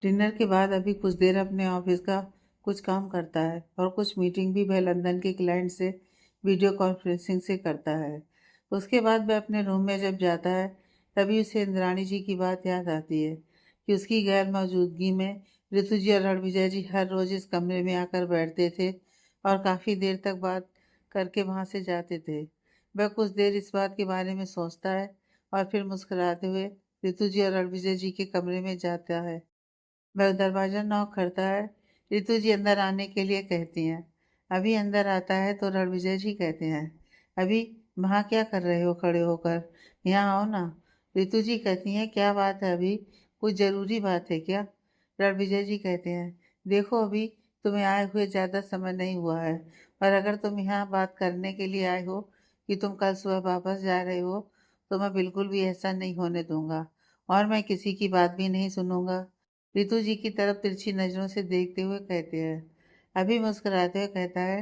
Dinner के बाद अभी कुछ देर अपने ऑफिस का कुछ काम करता है और कुछ मीटिंग भी वह लंदन के क्लाइंट से वीडियो कॉन्फ्रेंसिंग से करता है। उसके बाद वह अपने रूम में जब जाता है तभी उसे इंद्राणी जी की बात याद आती है कि उसकी गैर मौजूदगी में ऋतु जी और रणविजय जी हर रोज इस कमरे में आकर बैठते थे और काफ़ी देर तक बात करके वहाँ से जाते थे। वह कुछ देर इस बात के बारे में सोचता है और फिर मुस्कुराते हुए ऋतु जी और रणविजय जी के कमरे में जाता है। वह दरवाज़ा नॉक करता है। ऋतु जी अंदर आने के लिए कहती हैं। अभी अंदर आता है तो रणविजय जी कहते हैं, अभी वहाँ क्या कर रहे हो खड़े होकर, यहाँ आओ ना। ऋतु जी कहती हैं, क्या बात है अभी, कुछ ज़रूरी बात है क्या? रणविजय जी कहते हैं, देखो अभी तुम्हें आए हुए ज़्यादा समय नहीं हुआ है और अगर तुम यहाँ बात करने के लिए आए हो कि तुम कल सुबह वापस जा रहे हो तो मैं बिल्कुल भी ऐसा नहीं होने दूंगा और मैं किसी की बात भी नहीं सुनूंगा। रितु जी की तरफ तिरछी नज़रों से देखते हुए कहते हैं। अभी मुस्कुराते हुए कहता है,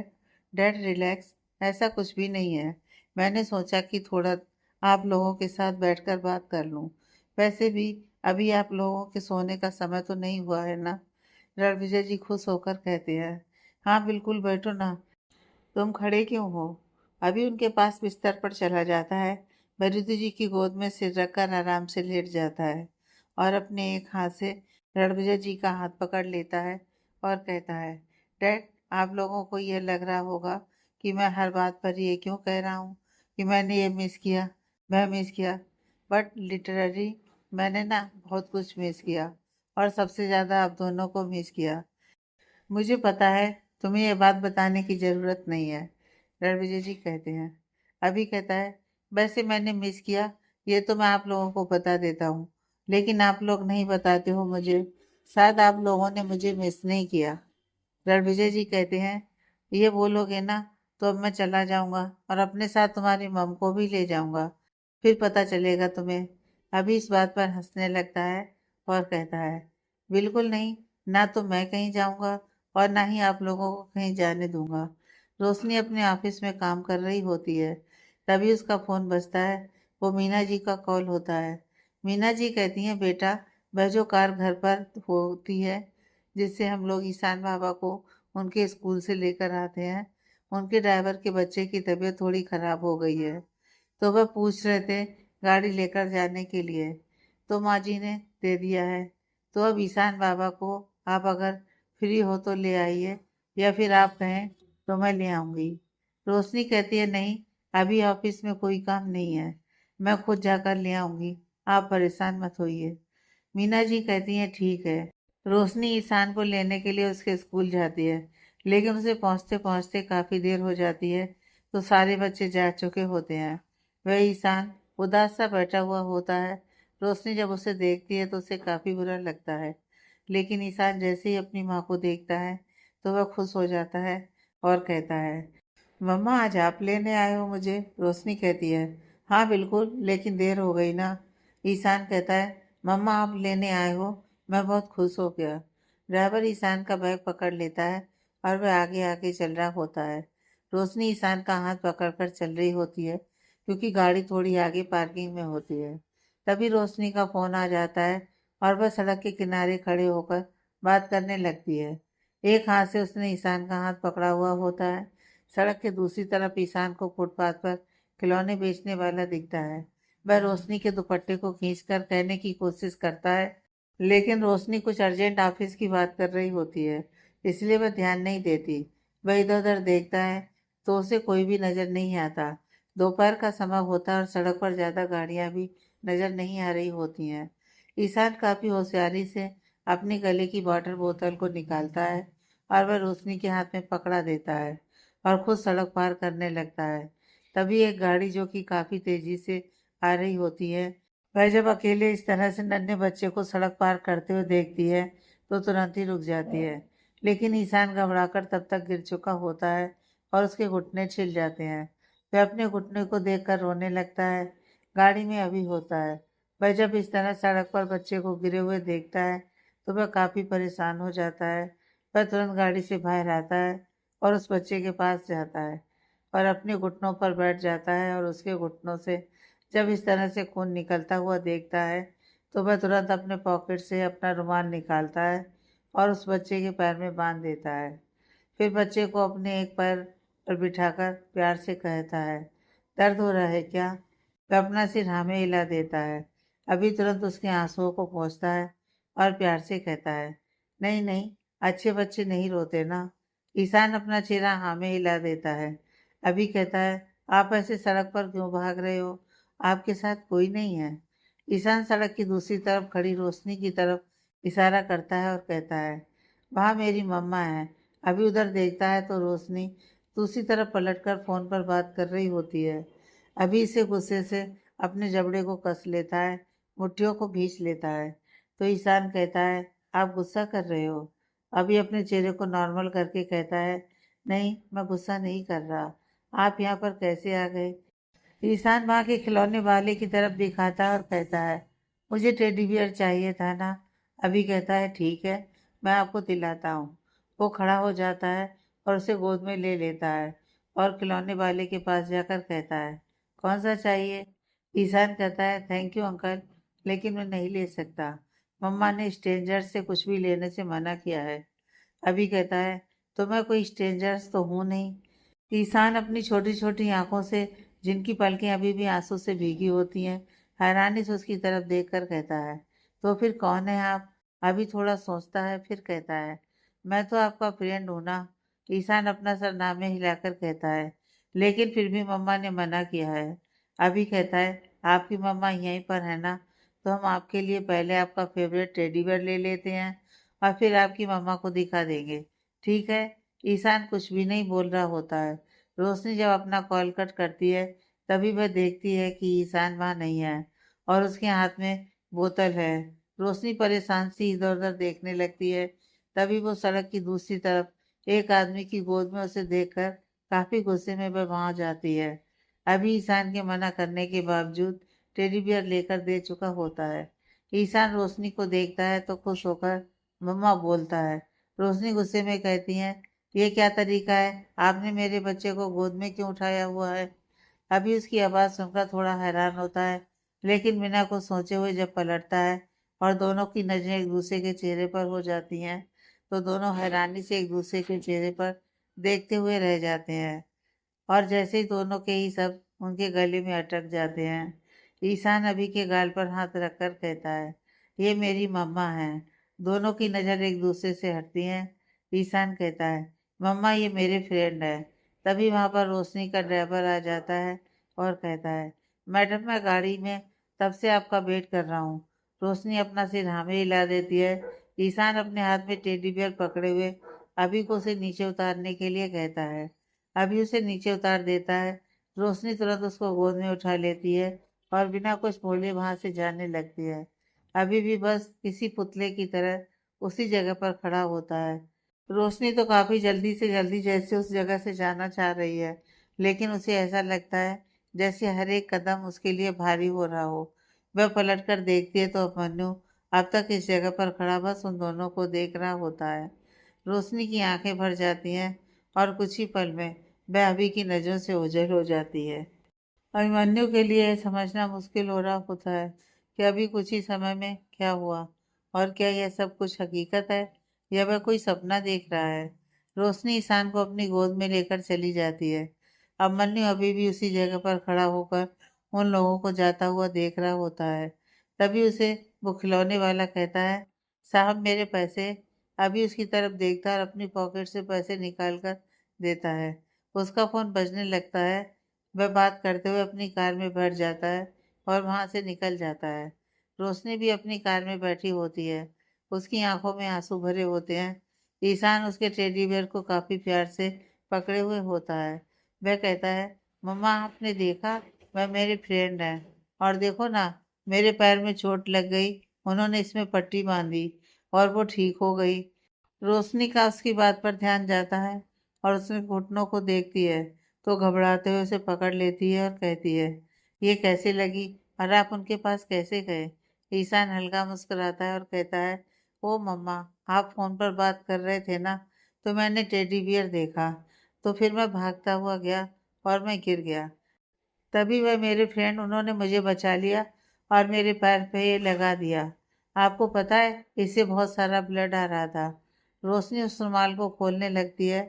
डैड रिलैक्स, ऐसा कुछ भी नहीं है। मैंने सोचा कि थोड़ा आप लोगों के साथ बैठकर बात कर लूं। वैसे भी अभी आप लोगों के सोने का समय तो नहीं हुआ है ना? रणविजय जी खुश होकर कहते हैं, हाँ बिल्कुल बैठो ना, तुम खड़े क्यों हो? अभी उनके पास बिस्तर पर चला जाता है। वह रितु जी की गोद में सिर रखकर आराम से लेट जाता है और अपने एक हाथ से रणविजय जी का हाथ पकड़ लेता है और कहता है, डैड आप लोगों को यह लग रहा होगा कि मैं हर बात पर ये क्यों कह रहा हूँ कि मैंने ये मिस किया, वह मिस किया, बट लिटरली मैंने ना बहुत कुछ मिस किया और सबसे ज़्यादा आप दोनों को मिस किया। मुझे पता है तुम्हें यह बात बताने की ज़रूरत नहीं है, रणविजय जी कहते हैं। अभी कहता है, वैसे मैंने मिस किया ये तो मैं आप लोगों को बता देता हूँ, लेकिन आप लोग नहीं बताते हो मुझे, शायद आप लोगों ने मुझे मिस नहीं किया। रणविजय जी कहते हैं, ये बोलोगे ना तो अब मैं चला जाऊंगा और अपने साथ तुम्हारी मम को भी ले जाऊंगा, फिर पता चलेगा तुम्हें। अभी इस बात पर हंसने लगता है और कहता है, बिल्कुल नहीं, ना तो मैं कहीं जाऊंगा और ना ही आप लोगों को कहीं जाने दूंगा। रोशनी अपने ऑफिस में काम कर रही होती है, तभी उसका फ़ोन बजता है। वो मीना जी का कॉल होता है। मीना जी कहती हैं, बेटा वह जो कार घर पर होती है जिससे हम लोग ईशान बाबा को उनके स्कूल से लेकर आते हैं, उनके ड्राइवर के बच्चे की तबीयत थोड़ी खराब हो गई है, तो वह पूछ रहे थे गाड़ी लेकर जाने के लिए, तो माँ जी ने दे दिया है। तो अब ईशान बाबा को आप अगर फ्री हो तो ले आइए या फिर आप कहें तो मैं ले आऊँगी। रोशनी कहती है, नहीं अभी ऑफिस में कोई काम नहीं है, मैं खुद जाकर ले आऊँगी, आप परेशान मत होइए। मीना जी कहती हैं, ठीक है। रोशनी ईशान को लेने के लिए उसके स्कूल जाती है, लेकिन उसे पहुंचते पहुंचते काफ़ी देर हो जाती है तो सारे बच्चे जा चुके होते हैं। वह ईशान उदास सा बैठा हुआ होता है। रोशनी जब उसे देखती है तो उसे काफ़ी बुरा लगता है, लेकिन ईशान जैसे ही अपनी माँ को देखता है तो वह खुश हो जाता है और कहता है, मम्मा आज आप लेने आए हो मुझे? रोशनी कहती है, हाँ बिल्कुल, लेकिन देर हो गई ना। ईशान कहता है, मम्मा आप लेने आए हो, मैं बहुत खुश हो गया। ड्राइवर ईशान का बैग पकड़ लेता है और वह आगे आगे चल रहा होता है। रोशनी ईशान का हाथ पकड़कर चल रही होती है क्योंकि गाड़ी थोड़ी आगे पार्किंग में होती है। तभी रोशनी का फोन आ जाता है और वह सड़क के किनारे खड़े होकर बात करने लगती है। एक हाथ से उसने ईशान का हाथ पकड़ा हुआ होता है। सड़क के दूसरी तरफ ईशान को फुटपाथ पर खिलौने बेचने वाला दिखता है। वह रोशनी के दुपट्टे को खींचकर कहने की कोशिश करता है, लेकिन रोशनी कुछ अर्जेंट ऑफिस की बात कर रही होती है, इसलिए वह ध्यान नहीं देती। वह इधर उधर देखता है तो उसे कोई भी नजर नहीं आता। दोपहर का समय होता है और सड़क पर ज्यादा गाड़ियां भी नजर नहीं आ रही होती हैं। ईशान काफी होशियारी से अपनी गले की वाटर बोतल को निकालता है और वह रोशनी के हाथ में पकड़ा देता है और खुद सड़क पार करने लगता है। तभी एक गाड़ी जो कि काफी तेजी से आ रही होती है, वह जब अकेले इस तरह से नन्हे बच्चे को सड़क पार करते हुए देखती है तो तुरंत ही रुक जाती है। लेकिन ईशान घबराकर तब तक गिर चुका होता है और उसके घुटने छिल जाते हैं। वह अपने घुटने को देखकर रोने लगता है। गाड़ी में अभी होता है। वह जब इस तरह सड़क पर बच्चे को गिरे हुए देखता है तो वह काफी परेशान हो जाता है। वह तुरंत गाड़ी से बाहर आता है और उस बच्चे के पास जाता है और अपने घुटनों पर बैठ जाता है और उसके घुटनों से जब इस तरह से खून निकलता हुआ देखता है तो वह तुरंत अपने पॉकेट से अपना रुमाल निकालता है और उस बच्चे के पैर में बांध देता है। फिर बच्चे को अपने एक पैर पर बिठाकर प्यार से कहता है, दर्द हो रहा है क्या? वह अपना सिर हाँ में हिला देता है। अभी तुरंत उसके आंसुओं को पोंछता है और प्यार से कहता है, नहीं नहीं, अच्छे बच्चे नहीं रोते ना। ईशान अपना चेहरा हाँ में हिला देता है। अभी कहता है, आप ऐसे सड़क पर क्यों भाग रहे हो? आपके साथ कोई नहीं है? ईशान सड़क की दूसरी तरफ खड़ी रोशनी की तरफ इशारा करता है और कहता है, वहाँ मेरी मम्मा है। अभी उधर देखता है तो रोशनी दूसरी तरफ पलटकर फोन पर बात कर रही होती है। अभी इसे गुस्से से अपने जबड़े को कस लेता है, मुट्ठियों को भींच लेता है। तो ईशान कहता है, आप गुस्सा कर रहे हो? अभी अपने चेहरे को नॉर्मल करके कहता है, नहीं मैं गुस्सा नहीं कर रहा। आप यहाँ पर कैसे आ गए? ईशान माँ के खिलौने वाले की तरफ दिखाता है और कहता है, मुझे टेडी बियर चाहिए था ना। अभी कहता है, ठीक है, मैं आपको दिलाता हूँ। वो खड़ा हो जाता है और उसे गोद में ले लेता है और खिलौने वाले के पास जाकर कहता है, कौन सा चाहिए? ईशान कहता है, थैंक यू अंकल, लेकिन मैं नहीं ले सकता। मम्मा ने स्ट्रेंजर से कुछ भी लेने से मना किया है। अभी कहता है, तो मैं कोई स्ट्रेंजर्स तो हूँ नहीं। ईशान अपनी छोटी छोटी आंखों से, जिनकी पलकें अभी भी आंसू से भीगी होती हैं, हैरानी से उसकी तरफ देखकर कहता है, तो फिर कौन है आप? अभी थोड़ा सोचता है, फिर कहता है, मैं तो आपका फ्रेंड हूं ना। ईशान अपना सर नामे हिलाकर कहता है, लेकिन फिर भी मम्मा ने मना किया है। अभी कहता है, आपकी मम्मा यहीं पर है ना? तो हम आपके लिए पहले आपका फेवरेट टेडी बेयर ले लेते हैं और फिर आपकी मम्मा को दिखा देंगे, ठीक है? ईशान कुछ भी नहीं बोल रहा होता है। रोशनी जब अपना कॉल कट करती है, तभी वह देखती है कि ईशान वहाँ नहीं है और उसके हाथ में बोतल है। रोशनी परेशान सी इधर उधर देखने लगती है। तभी वो सड़क की दूसरी तरफ एक आदमी की गोद में उसे देखकर काफी गुस्से में वह वहां जाती है। अभी ईशान के मना करने के बावजूद टेडी बियर लेकर दे चुका होता है। ईशान रोशनी को देखता है तो खुश होकर मम्मा बोलता है। रोशनी गुस्से में कहती है, ये क्या तरीका है? आपने मेरे बच्चे को गोद में क्यों उठाया हुआ है? अभी उसकी आवाज़ सुनकर थोड़ा हैरान होता है, लेकिन बिना कुछ सोचे हुए जब पलटता है और दोनों की नजरें एक दूसरे के चेहरे पर हो जाती हैं, तो दोनों हैरानी से एक दूसरे के चेहरे पर देखते हुए रह जाते हैं और जैसे ही दोनों के ही सब उनके गले में अटक जाते हैं। ईशान अभी के गाल पर हाथ रखकर कहता है, ये मेरी मम्मा है। दोनों की नज़र एक दूसरे से हटती है। ईशान कहता है, मम्मा ये मेरे फ्रेंड है। तभी वहाँ पर रोशनी का ड्राइवर आ जाता है और कहता है, मैडम मैं गाड़ी में तब से आपका वेट कर रहा हूँ। रोशनी अपना सिर हाँ में हिला देती है। ईशान अपने हाथ में टेडी बियर पकड़े हुए अभी को उसे नीचे उतारने के लिए कहता है। अभी उसे नीचे उतार देता है। रोशनी तुरंत उसको गोद में उठा लेती है और बिना कुछ बोले वहां से जाने लगती है। अभी भी बस किसी पुतले की तरह उसी जगह पर खड़ा होता है। रोशनी तो काफी जल्दी जैसे उस जगह से जाना चाह रही है, लेकिन उसे ऐसा लगता है जैसे हर एक कदम उसके लिए भारी हो रहा हो। वह पलट कर देखती है तो अभिमन्यु अब तक इस जगह पर खड़ा बस उन दोनों को देख रहा होता है। रोशनी की आंखें भर जाती हैं और कुछ ही पल में वह अभी की नज़रों से ओझल हो जाती है। अभिमन्यु के लिए यह समझना मुश्किल हो रहा होता है कि अभी कुछ ही समय में क्या हुआ और क्या यह सब कुछ हकीकत है या वह कोई सपना देख रहा है। रोशनी ईशान को अपनी गोद में लेकर चली जाती है। अभिमन्यु अभी भी उसी जगह पर खड़ा होकर उन लोगों को जाता हुआ देख रहा होता है। तभी उसे वो खिलौने वाला कहता है, साहब मेरे पैसे। अभी उसकी तरफ देखता है और अपनी पॉकेट से पैसे निकाल कर देता है। उसका फोन बजने लगता है। वह बात करते हुए अपनी कार में बैठ जाता है और वहां से निकल जाता है। रोशनी भी अपनी कार में बैठी होती है। उसकी आंखों में आंसू भरे होते हैं। ईशान उसके टेडी बेयर को काफी प्यार से पकड़े हुए होता है। वह कहता है, मम्मा आपने देखा, वह मेरे फ्रेंड है और देखो ना, मेरे पैर में चोट लग गई, उन्होंने इसमें पट्टी बांधी और वो ठीक हो गई। रोशनी का उसकी बात पर ध्यान जाता है और उसमें घुटनों को देखती है तो घबराते हुए उसे पकड़ लेती है और कहती है, ये कैसे लगी और आप उनके पास कैसे गए? ईशान हल्का मुस्कुराता है और कहता है, ओ मम्मा, आप फोन पर बात कर रहे थे ना, तो मैंने टेडी बियर देखा, तो फिर मैं भागता हुआ गया और मैं गिर गया। तभी वह मेरे फ्रेंड उन्होंने मुझे बचा लिया और मेरे पैर पे ये लगा दिया। आपको पता है इससे बहुत सारा ब्लड आ रहा था। रोशनी उस रुमाल को खोलने लगती है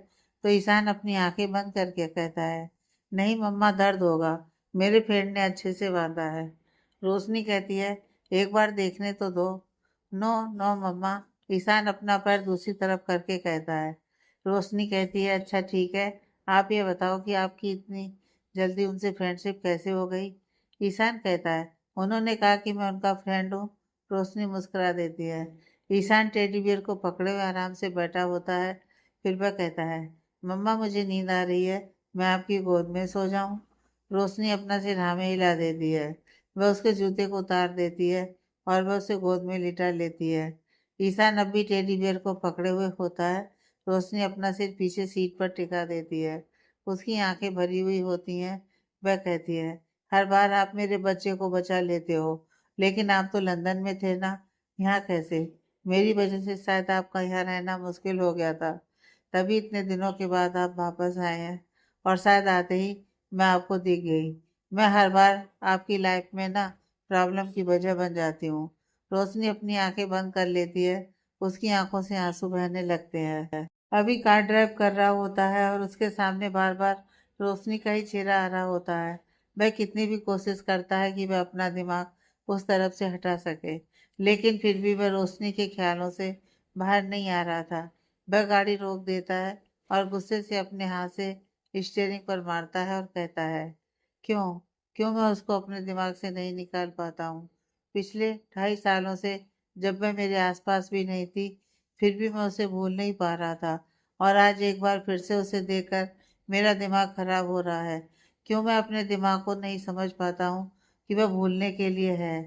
तो ईशान अपनी आंखें बंद करके कहता है, नहीं मम्मा, दर्द होगा, मेरे फ्रेंड ने अच्छे से बांधा है। रोशनी कहती है, एक बार देखने तो दो। नो नो मम्मा, ईशान अपना पैर दूसरी तरफ करके कहता है। रोशनी कहती है, अच्छा ठीक है, आप ये बताओ कि आपकी इतनी जल्दी उनसे फ्रेंडशिप कैसे हो गई। ईशान कहता है, उन्होंने कहा कि मैं उनका फ्रेंड हूँ। रोशनी मुस्कुरा देती है। ईशान टेडी बियर को पकड़े हुए आराम से बैठा होता है। फिर वह कहता है, मम्मा मुझे नींद आ रही है, मैं आपकी गोद में सो जाऊं। रोशनी अपना सिर हाँ में हिला देती है। वह उसके जूते को उतार देती है और वह उसे गोद में लिटा लेती है। ईशान अब भी टेडी बियर को पकड़े हुए होता है। रोशनी अपना सिर पीछे सीट पर टिका देती है। उसकी आंखें भरी हुई होती हैं। वह कहती है, हर बार आप मेरे बच्चे को बचा लेते हो, लेकिन आप तो लंदन में थे ना, यहाँ कैसे? मेरी वजह से शायद आपका यहाँ रहना मुश्किल हो गया था, तभी इतने दिनों के बाद आप वापस आए हैं। और शायद आते ही मैं आपको दिख गई। मैं हर बार आपकी लाइफ में ना प्रॉब्लम की वजह बन जाती हूँ। रोशनी अपनी आंखें बंद कर लेती है। उसकी आंखों से आंसू बहने लगते हैं। अभी कार ड्राइव कर रहा होता है और उसके सामने बार बार रोशनी का ही चेहरा आ रहा होता है। वह कितनी भी कोशिश करता है कि वह अपना दिमाग उस तरफ से हटा सके, लेकिन फिर भी वह रोशनी के ख्यालों से बाहर नहीं आ रहा था। वह गाड़ी रोक देता है और गुस्से से अपने हाथ से स्टीयरिंग पर मारता है और कहता है, क्यों क्यों मैं उसको अपने दिमाग से नहीं निकाल पाता हूँ। पिछले 2.5 सालों से जब वह मेरे आसपास भी नहीं थी, फिर भी मैं उसे भूल नहीं पा रहा था, और आज एक बार फिर से उसे देखकर मेरा दिमाग खराब हो रहा है। क्यों मैं अपने दिमाग को नहीं समझ पाता हूँ कि वह भूलने के लिए है।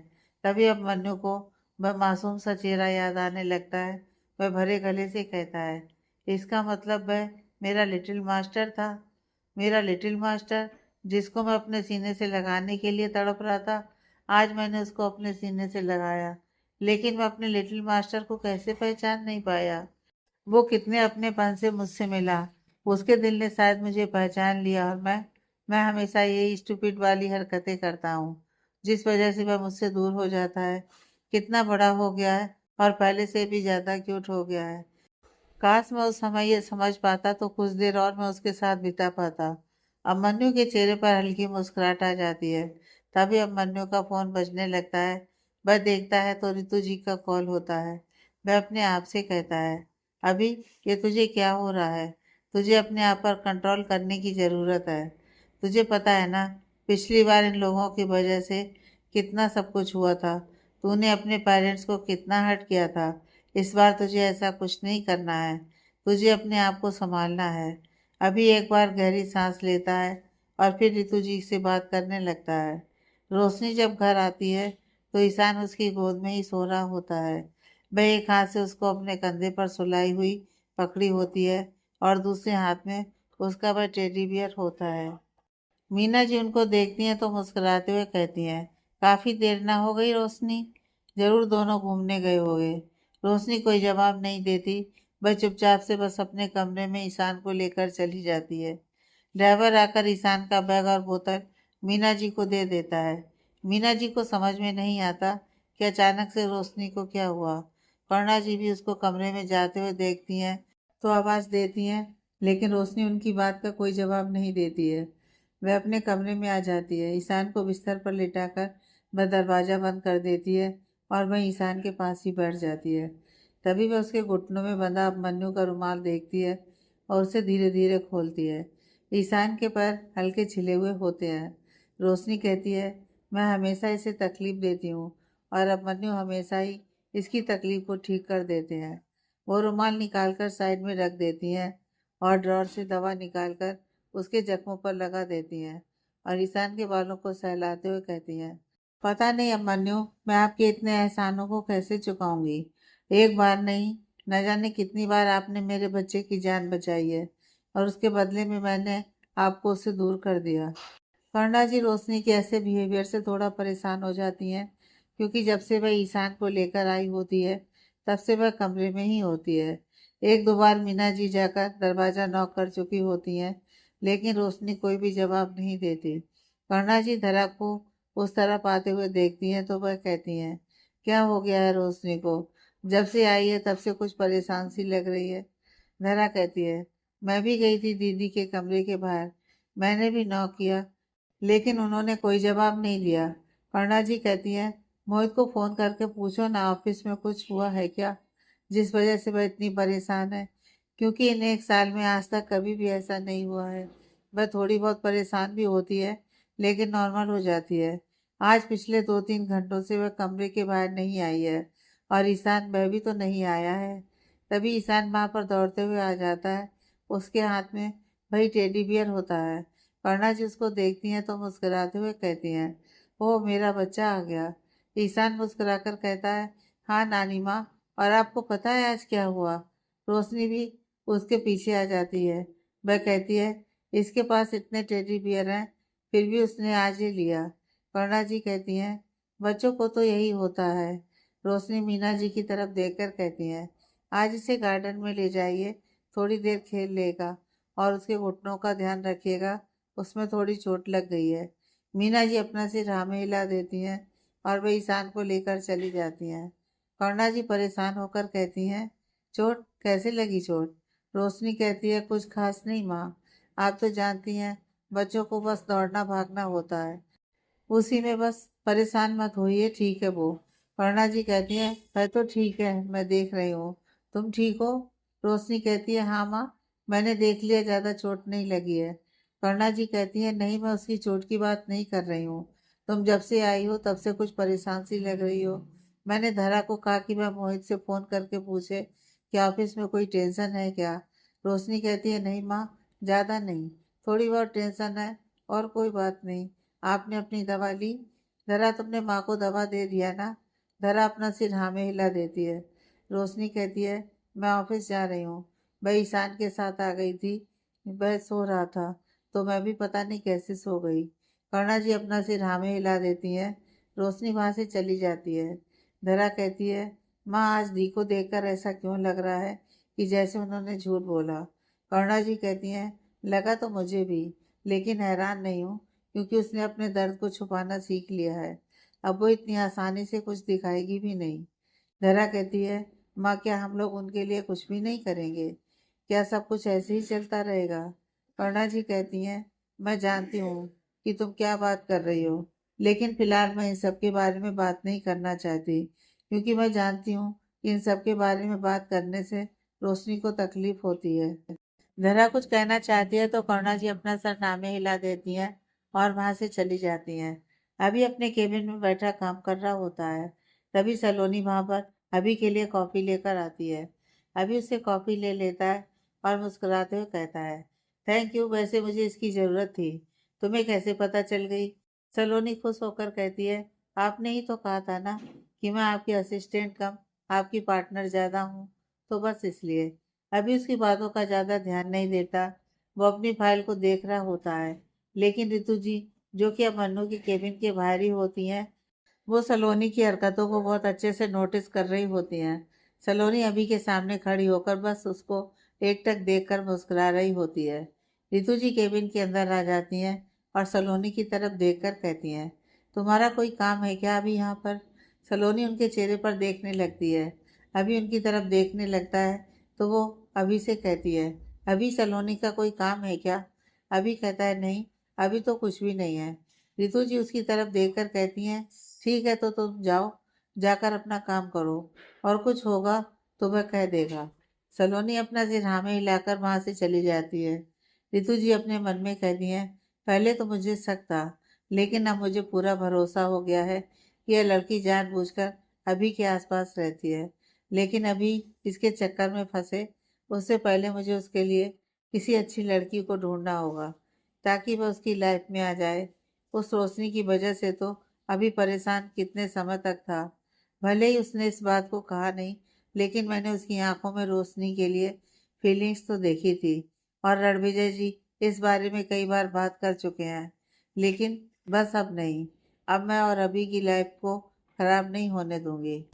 तभी अब मन्नू को वह मासूम सा चेहरा याद आने लगता है। वह भरे गले से कहता है, इसका मतलब वह मेरा लिटिल मास्टर था। मेरा लिटिल मास्टर, जिसको मैं अपने सीने से लगाने के लिए तड़प रहा था। आज मैंने उसको अपने सीने से लगाया, लेकिन मैं अपने लिटिल मास्टर को कैसे पहचान नहीं पाया। वो कितने अपनेपन से मुझसे मिला। उसके दिल ने शायद मुझे पहचान लिया, और मैं हमेशा यही स्टूपिड वाली हरकतें करता हूँ, जिस वजह से वह मुझसे दूर हो जाता है। कितना बड़ा हो गया है और पहले से भी ज़्यादा क्यूट हो गया है। काश मैं उस समय ये समझ पाता तो कुछ देर और मैं उसके साथ बिता पाता। अब मन्नू के चेहरे पर हल्की मुस्कुराहट आ जाती है। तभी अब मन्नू का फोन बजने लगता है। वह देखता है तो रितु जी का कॉल होता है। वह अपने आप से कहता है, अभी ये तुझे क्या हो रहा है? तुझे अपने आप पर कंट्रोल करने की ज़रूरत है। तुझे पता है ना, पिछली बार इन लोगों की वजह से कितना सब कुछ हुआ था। तूने अपने पेरेंट्स को कितना हर्ट किया था। इस बार तुझे ऐसा कुछ नहीं करना है। तुझे अपने आप को संभालना है। अभी एक बार गहरी सांस लेता है और फिर रितु जी से बात करने लगता है। रोशनी जब घर आती है तो ईशान उसकी गोद में ही सो रहा होता है। वह एक हाथ से उसको अपने कंधे पर सुलाई हुई पकड़ी होती है और दूसरे हाथ में उसका वह टेडी बियर होता है। मीना जी उनको देखती हैं तो मुस्कुराते हुए कहती हैं, काफी देर ना हो गई रोशनी? जरूर दोनों घूमने गए होंगे। रोशनी कोई जवाब नहीं देती। वह चुपचाप से बस अपने कमरे में ईशान को लेकर चली जाती है। ड्राइवर आकर ईशान का बैग और बोतल मीना जी को दे देता है। मीना जी को समझ में नहीं आता कि अचानक से रोशनी को क्या हुआ। करुणा जी भी उसको कमरे में जाते हुए देखती हैं तो आवाज देती हैं, लेकिन रोशनी उनकी बात का कोई जवाब नहीं देती है। वह अपने कमरे में आ जाती है। ईशान को बिस्तर पर लिटाकर वह दरवाज़ा बंद कर देती है और वह ईशान के पास ही बैठ जाती है। तभी वह उसके घुटनों में बंधा मन्नू का रुमाल देखती है और उसे धीरे धीरे खोलती है। ईशान के पैर हल्के छिले हुए होते हैं। रोशनी कहती है, मैं हमेशा इसे तकलीफ देती हूँ और अब मन्नू हमेशा ही इसकी तकलीफ को ठीक कर देते हैं। वो रुमाल निकालकर साइड में रख देती हैं और ड्रॉर से दवा निकालकर उसके जख्मों पर लगा देती हैं और ईशान के बालों को सहलाते हुए कहती हैं, पता नहीं अम्मन्यु, मैं आपके इतने एहसानों को कैसे चुकाऊंगी। एक बार नहीं, न जाने कितनी बार आपने मेरे बच्चे की जान बचाई है और उसके बदले में मैंने आपको उससे दूर कर दिया। कर्णा जी रोशनी के ऐसे बिहेवियर से थोड़ा परेशान हो जाती हैं, क्योंकि जब से वह ईशान को लेकर आई होती है तब से वह कमरे में ही होती है। एक दो बार मीना जी जाकर दरवाज़ा नॉक कर चुकी होती हैं, लेकिन रोशनी कोई भी जवाब नहीं देती। कर्णा जी धड़क को उस तरफ आते हुए देखती हैं तो वह कहती हैं, क्या हो गया है रोशनी को? जब से आई है तब से कुछ परेशान सी लग रही है। धरा कहती है, मैं भी गई थी दीदी के कमरे के बाहर। मैंने भी नॉक किया, लेकिन उन्होंने कोई जवाब नहीं दिया। कर्णा जी कहती हैं, मोहित को फ़ोन करके पूछो ना ऑफिस में कुछ हुआ है क्या, जिस वजह से वह इतनी परेशान है। क्योंकि इन 1 साल में आज तक कभी भी ऐसा नहीं हुआ है। वह थोड़ी बहुत परेशान भी होती है, लेकिन नॉर्मल हो जाती है। आज पिछले 2-3 घंटों से वह कमरे के बाहर नहीं आई है, और ईशान वह भी तो नहीं आया है। तभी ईशान वहाँ पर दौड़ते हुए आ जाता है। उसके हाथ में वही टेडी बियर होता है। कर्णा जी उसको देखती हैं तो मुस्कुराते हुए कहती हैं, ओह मेरा बच्चा आ गया। ईशान मुस्कुराकर कहता है, हाँ नानी माँ, और आपको पता है आज क्या हुआ? रोशनी भी उसके पीछे आ जाती है। वह कहती है, इसके पास इतने टेडी बियर हैं, फिर भी उसने आज ही लिया। कर्णा जी कहती हैं, बच्चों को तो यही होता है। रोशनी मीना जी की तरफ देखकर कहती है, आज इसे गार्डन में ले जाइए, थोड़ी देर खेल लेगा, और उसके घुटनों का ध्यान रखिएगा, उसमें थोड़ी चोट लग गई है। मीना जी अपना सिर हाँ में हिला देती हैं और वे ईशान को लेकर चली जाती हैं। कर्णा जी परेशान होकर कहती हैं, चोट कैसे लगी चोट? रोशनी कहती है, कुछ खास नहीं माँ, आप तो जानती हैं बच्चों को बस दौड़ना भागना होता है, उसी में बस परेशान मत होइए, ठीक है वो। कर्णा जी कहती हैं, मैं तो ठीक है, मैं देख रही हूँ, तुम ठीक हो? रोशनी कहती है, हाँ माँ, मैंने देख लिया, ज़्यादा चोट नहीं लगी है। कर्णा जी कहती हैं, नहीं मैं उसकी चोट की बात नहीं कर रही हूँ, तुम जब से आई हो तब से कुछ परेशान सी लग रही हो। मैंने धरा को कहा कि वह मोहित से फ़ोन करके पूछे कि ऑफिस में कोई टेंशन है क्या। रोशनी कहती है, नहीं माँ, ज़्यादा नहीं, थोड़ी बहुत टेंशन है, और कोई बात नहीं। आपने अपनी दवा ली? धरा, तुमने माँ को दवा दे दिया ना? धरा अपना सिर हाँ में हिला देती है। रोशनी कहती है, मैं ऑफिस जा रही हूँ, मैं ईशान के साथ आ गई थी, वह सो रहा था तो मैं भी पता नहीं कैसे सो गई। कर्णा जी अपना सिर हाँ में हिला देती हैं। रोशनी वहाँ से चली जाती है। धरा कहती है, माँ आज दी को देखकर ऐसा क्यों लग रहा है कि जैसे उन्होंने झूठ बोला। कर्णा जी कहती हैं, लगा तो मुझे भी, लेकिन हैरान नहीं हूँ, क्योंकि उसने अपने दर्द को छुपाना सीख लिया है। अब वो इतनी आसानी से कुछ दिखाएगी भी नहीं। धरा कहती है, माँ क्या हम लोग उनके लिए कुछ भी नहीं करेंगे? क्या सब कुछ ऐसे ही चलता रहेगा? कर्णा जी कहती हैं, मैं जानती हूँ कि तुम क्या बात कर रही हो, लेकिन फिलहाल मैं इन सब के बारे में बात नहीं करना चाहती, क्योंकि मैं जानती हूँ कि इन सब के बारे में बात करने से रोशनी को तकलीफ होती है। जरा कुछ कहना चाहती है तो करुणा जी अपना सर नामे हिला देती हैं और वहां से चली जाती हैं। अभी अपने केबिन में बैठा काम कर रहा होता है। तभी सलोनी वहां पर अभी के लिए कॉफ़ी लेकर आती है। अभी उससे कॉफ़ी ले लेता है और मुस्कुराते हुए कहता है, थैंक यू, वैसे मुझे इसकी ज़रूरत थी। तुम्हें कैसे पता चल गई? सलोनी खुश होकर कहती है, आपने ही तो कहा था ना कि मैं आपकी असिस्टेंट कम आपकी पार्टनर ज़्यादा हूँ, तो बस इसलिए। अभी उसकी बातों का ज़्यादा ध्यान नहीं देता, वो अपनी फाइल को देख रहा होता है। लेकिन रितु जी, जो कि अब मन्नू की केबिन के बाहर ही होती हैं, वो सलोनी की हरकतों को बहुत अच्छे से नोटिस कर रही होती हैं। सलोनी अभी के सामने खड़ी होकर बस उसको एकटक देखकर मुस्कुरा रही होती है। रितु जी केबिन के अंदर आ जाती हैं और सलोनी की तरफ देखकर कहती हैं, तुम्हारा कोई काम है क्या अभी यहाँ पर? सलोनी उनके चेहरे पर देखने लगती है। अभी उनकी तरफ देखने लगता है तो वो अभी से कहती है, अभी सलोनी का कोई काम है क्या? अभी कहता है, नहीं, अभी तो कुछ भी नहीं है। रितु जी उसकी तरफ देखकर कहती हैं, ठीक है तो तुम जाओ, जाकर अपना काम करो, और कुछ होगा तो वह कह देगा। सलोनी अपना सिर हाँ में हिलाकर वहां से चली जाती है। रितु जी अपने मन में कहती हैं, पहले तो मुझे शक था, लेकिन अब मुझे पूरा भरोसा हो गया है कि यह लड़की जानबूझकर अभी के आसपास रहती है। लेकिन अभी इसके चक्कर में फंसे उससे पहले मुझे उसके लिए किसी अच्छी लड़की को ढूंढना होगा, ताकि वह उसकी लाइफ में आ जाए। उस रोशनी की वजह से तो अभी परेशान कितने समय तक था। भले ही उसने इस बात को कहा नहीं, लेकिन मैंने उसकी आंखों में रोशनी के लिए फीलिंग्स तो देखी थी। और रणविजय जी इस बारे में कई बार बात कर चुके हैं, लेकिन बस अब नहीं। अब मैं और अभी की लाइफ को खराब नहीं होने दूंगी।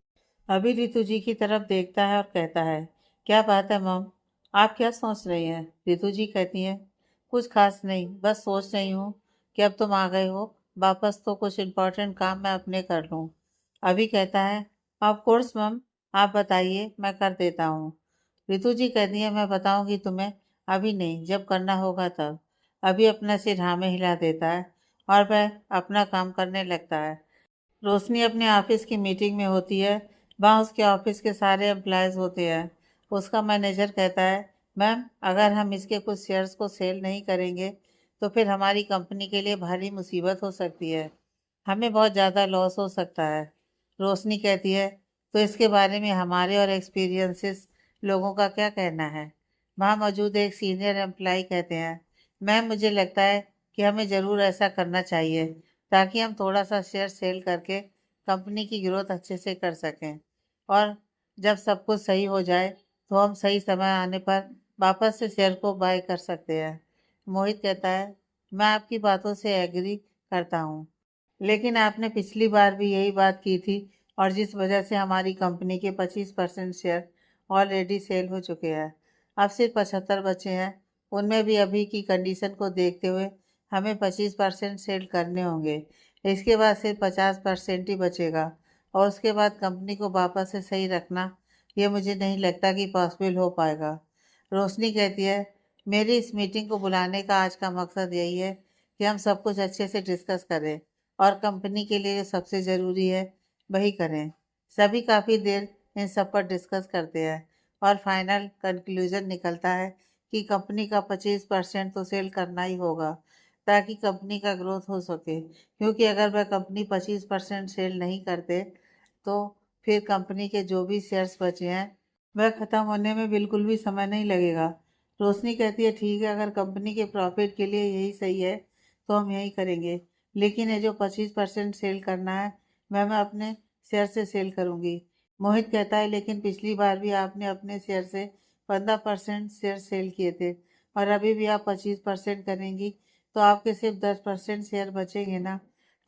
अभी रितु जी की तरफ देखता है और कहता है, क्या बात है मम, आप क्या सोच रही हैं? रितु जी कहती हैं, कुछ खास नहीं, बस सोच रही हूँ कि अब तुम आ गए हो वापस तो कुछ इम्पोर्टेंट काम मैं अपने कर लूँ। अभी कहता है, ऑफ कोर्स मैम, आप बताइए, मैं कर देता हूँ। रितु जी कहती है, मैं बताऊंगी तुम्हें, अभी नहीं, जब करना होगा तब। अभी अपना सिर हाँ में हिला देता है और वह अपना काम करने लगता है। रोशनी अपने ऑफिस की मीटिंग में होती है। वहाँ उसके ऑफिस के सारे एम्प्लॉयज़ होते हैं। उसका मैनेजर कहता है, मैम, अगर हम इसके कुछ शेयर्स को सेल नहीं करेंगे तो फिर हमारी कंपनी के लिए भारी मुसीबत हो सकती है। हमें बहुत ज़्यादा लॉस हो सकता है। रोशनी कहती है, तो इसके बारे में हमारे और एक्सपीरियंसेस लोगों का क्या कहना है? वहाँ मौजूद एक सीनियर एम्प्लॉय कहते हैं, मैम, मुझे लगता है कि हमें ज़रूर ऐसा करना चाहिए ताकि हम थोड़ा सा शेयर सेल करके कंपनी की ग्रोथ अच्छे से कर सकें, और जब सब कुछ सही हो जाए तो हम सही समय आने पर वापस से शेयर को बाय कर सकते हैं। मोहित कहता है, मैं आपकी बातों से एग्री करता हूँ, लेकिन आपने पिछली बार भी यही बात की थी, और जिस वजह से हमारी कंपनी के 25% शेयर ऑलरेडी सेल हो चुके हैं। अब सिर्फ 75 बचे हैं। उनमें भी अभी की कंडीशन को देखते हुए हमें 25% सेल करने होंगे। इसके बाद सिर्फ 50% ही बचेगा, और उसके बाद कंपनी को वापस से सही रखना, ये मुझे नहीं लगता कि पॉसिबल हो पाएगा। रोशनी कहती है, मेरी इस मीटिंग को बुलाने का आज का मकसद यही है कि हम सब कुछ अच्छे से डिस्कस करें और कंपनी के लिए जो सबसे ज़रूरी है वही करें। सभी काफ़ी देर इन सब पर डिस्कस करते हैं और फाइनल कंक्लूजन निकलता है कि कंपनी का 25% तो सेल करना ही होगा ताकि कंपनी का ग्रोथ हो सके, क्योंकि अगर वह कंपनी 25% सेल नहीं करते तो फिर कंपनी के जो भी शेयर्स बचे हैं वह ख़त्म होने में बिल्कुल भी समय नहीं लगेगा। रोशनी कहती है, ठीक है, अगर कंपनी के प्रॉफिट के लिए यही सही है तो हम यही करेंगे, लेकिन ये जो 25% सेल करना है वह मैं अपने शेयर से सेल करूंगी। मोहित कहता है, लेकिन पिछली बार भी आपने अपने शेयर से 15% शेयर सेल किए थे, और अभी भी आप 25% करेंगी तो आपके सिर्फ 10% शेयर बचेंगे ना।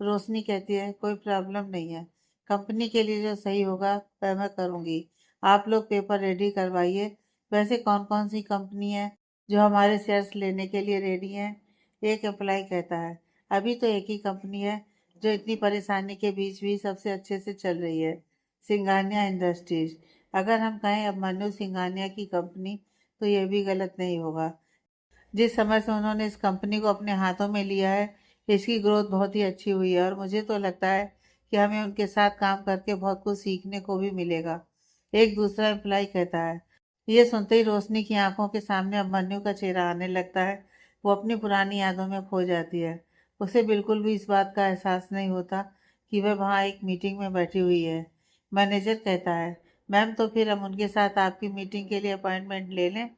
रोशनी कहती है, कोई प्रॉब्लम नहीं है, कंपनी के लिए जो सही होगा वह मैं करूंगी। आप लोग पेपर रेडी करवाइए। वैसे कौन कौन सी कंपनी है जो हमारे शेयर्स लेने के लिए रेडी है? एक एम्प्लॉय कहता है, अभी तो एक ही कंपनी है जो इतनी परेशानी के बीच भी सबसे अच्छे से चल रही है, सिंघानिया इंडस्ट्रीज। अगर हम कहें अब मनु सिंघानिया की कंपनी तो यह भी गलत नहीं होगा। जिस समय से उन्होंने इस कंपनी को अपने हाथों में लिया है, इसकी ग्रोथ बहुत ही अच्छी हुई है, और मुझे तो लगता है कि हमें उनके साथ काम करके बहुत कुछ सीखने को भी मिलेगा। एक दूसरा एम्प्लॉय कहता है। ये सुनते ही रोशनी की आंखों के सामने अभिमन्यु का चेहरा आने लगता है। वो अपनी पुरानी यादों में खो जाती है। उसे बिल्कुल भी इस बात का एहसास नहीं होता कि वह वहाँ एक मीटिंग में बैठी हुई है। मैनेजर कहता है, मैम, तो फिर हम उनके साथ आपकी मीटिंग के लिए अपॉइंटमेंट ले लें?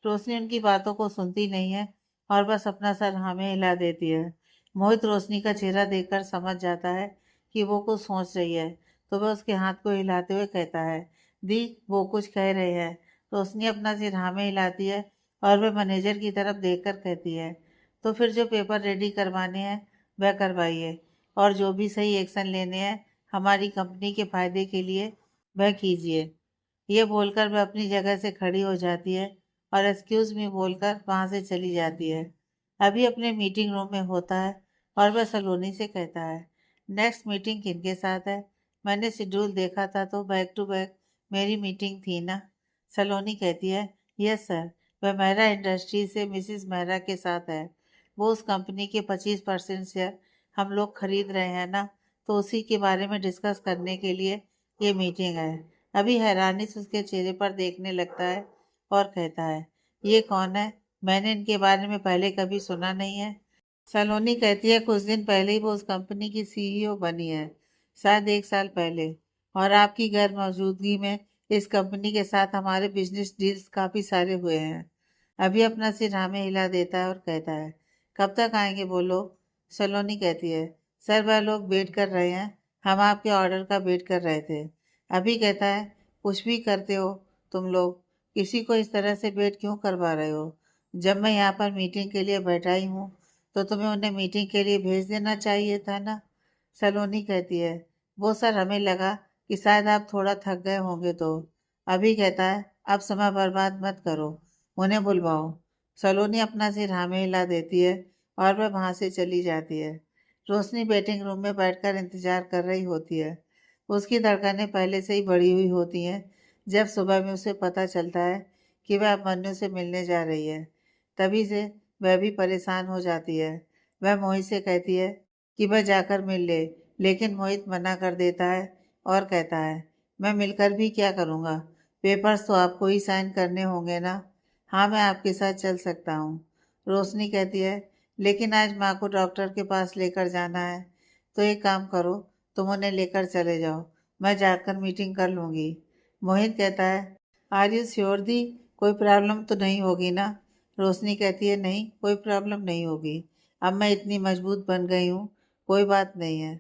रोशनी उनकी बातों को सुनती नहीं है और बस अपना सर हाँ में हिला देती है। मोहित रोशनी का चेहरा देखकर समझ जाता है कि वो कुछ सोच रही है, तो वह उसके हाथ को हिलाते हुए कहता है, दी, वो कुछ कह रहे हैं। रोशनी अपना सिर हाँ में हिलाती है और वह मैनेजर की तरफ देखकर कहती है, तो फिर जो पेपर रेडी करवाने हैं वह करवाइए, और जो भी सही एक्शन लेने हैं हमारी कंपनी के फायदे के लिए वह कीजिए। ये बोलकर वह अपनी जगह से खड़ी हो जाती है और एक्सक्यूज मी बोलकर वहां से चली जाती है। अभी अपने मीटिंग रूम में होता है और वह सलोनी से कहता है, नेक्स्ट मीटिंग किनके साथ है? मैंने शेड्यूल देखा था तो बैक टू बैक मेरी मीटिंग थी ना। सलोनी कहती है, यस सर, वह मेहरा इंडस्ट्री से मिसिस मेहरा के साथ है। वो उस कंपनी के 25% शेयर हम लोग खरीद रहे हैं ना, तो उसी के बारे में डिस्कस करने के लिए ये मीटिंग है। अभी हैरानी से उसके चेहरे पर देखने लगता है और कहता है, ये कौन है? मैंने इनके बारे में पहले कभी सुना नहीं है। सलोनी कहती है, कुछ दिन पहले ही वो उस कंपनी की सीईओ बनी है, शायद 1 साल पहले, और आपकी गैर मौजूदगी में इस कंपनी के साथ हमारे बिजनेस डील्स काफ़ी सारे हुए हैं। अभी अपना सिर हाँ में हिला देता है और कहता है, कब तक आएंगे वो लोग? सलोनी कहती है, सर, वह लोग वेट कर रहे हैं, हम आपके ऑर्डर का वेट कर रहे थे। अभी कहता है, कुछ भी करते हो तुम लोग, किसी को इस तरह से वेट क्यों करवा रहे हो? जब मैं यहाँ पर मीटिंग के लिए बैठा ही हूँ तो तुम्हें उन्हें मीटिंग के लिए भेज देना चाहिए था ना। सलोनी कहती है, वो सर, हमें लगा कि शायद आप थोड़ा थक गए होंगे तो। अभी कहता है, अब समय बर्बाद मत करो, उन्हें बुलवाओ। सलोनी अपना सिर हाँ में हिला देती है और वह वहाँ से चली जाती है। रोशनी वेटिंग रूम में बैठकर इंतजार कर रही होती है। उसकी धड़कनें पहले से ही बढ़ी हुई होती हैं। जब सुबह में उसे पता चलता है कि वह अब मन्नू से मिलने जा रही है, तभी से वह भी परेशान हो जाती है। वह मोहित से कहती है कि वह जाकर मिल ले, लेकिन मोहित मना कर देता है और कहता है, मैं मिलकर भी क्या करूँगा? पेपर्स तो आपको ही साइन करने होंगे ना? हाँ, मैं आपके साथ चल सकता हूँ। रोशनी कहती है, लेकिन आज माँ को डॉक्टर के पास लेकर जाना है। तो एक काम करो, तुम उन्हें लेकर चले जाओ, मैं जाकर मीटिंग कर लूँगी। मोहित कहता है, आर यू श्योर दी? कोई प्रॉब्लम तो नहीं होगी ना? रोशनी कहती है, नहीं, कोई प्रॉब्लम नहीं होगी। अब मैं इतनी मजबूत बन गई हूँ, कोई बात नहीं है।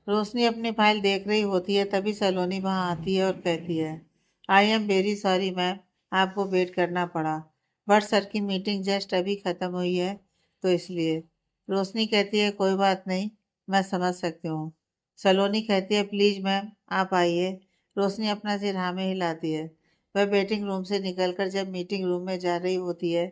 रोशनी अपनी फाइल देख रही होती है, तभी सलोनी वहाँ आती है और कहती है, I am very sorry ma'am, आपको वेट करना पड़ा, बट सर की मीटिंग जस्ट अभी ख़त्म हुई है, तो इसलिए। रोशनी कहती है, कोई बात नहीं, मैं समझ सकती हूँ। सलोनी कहती है, प्लीज़ मैम आप आइए। रोशनी अपना सिर हाँ में हिलाती है। वह वेटिंग रूम से निकलकर जब मीटिंग रूम में जा रही होती है,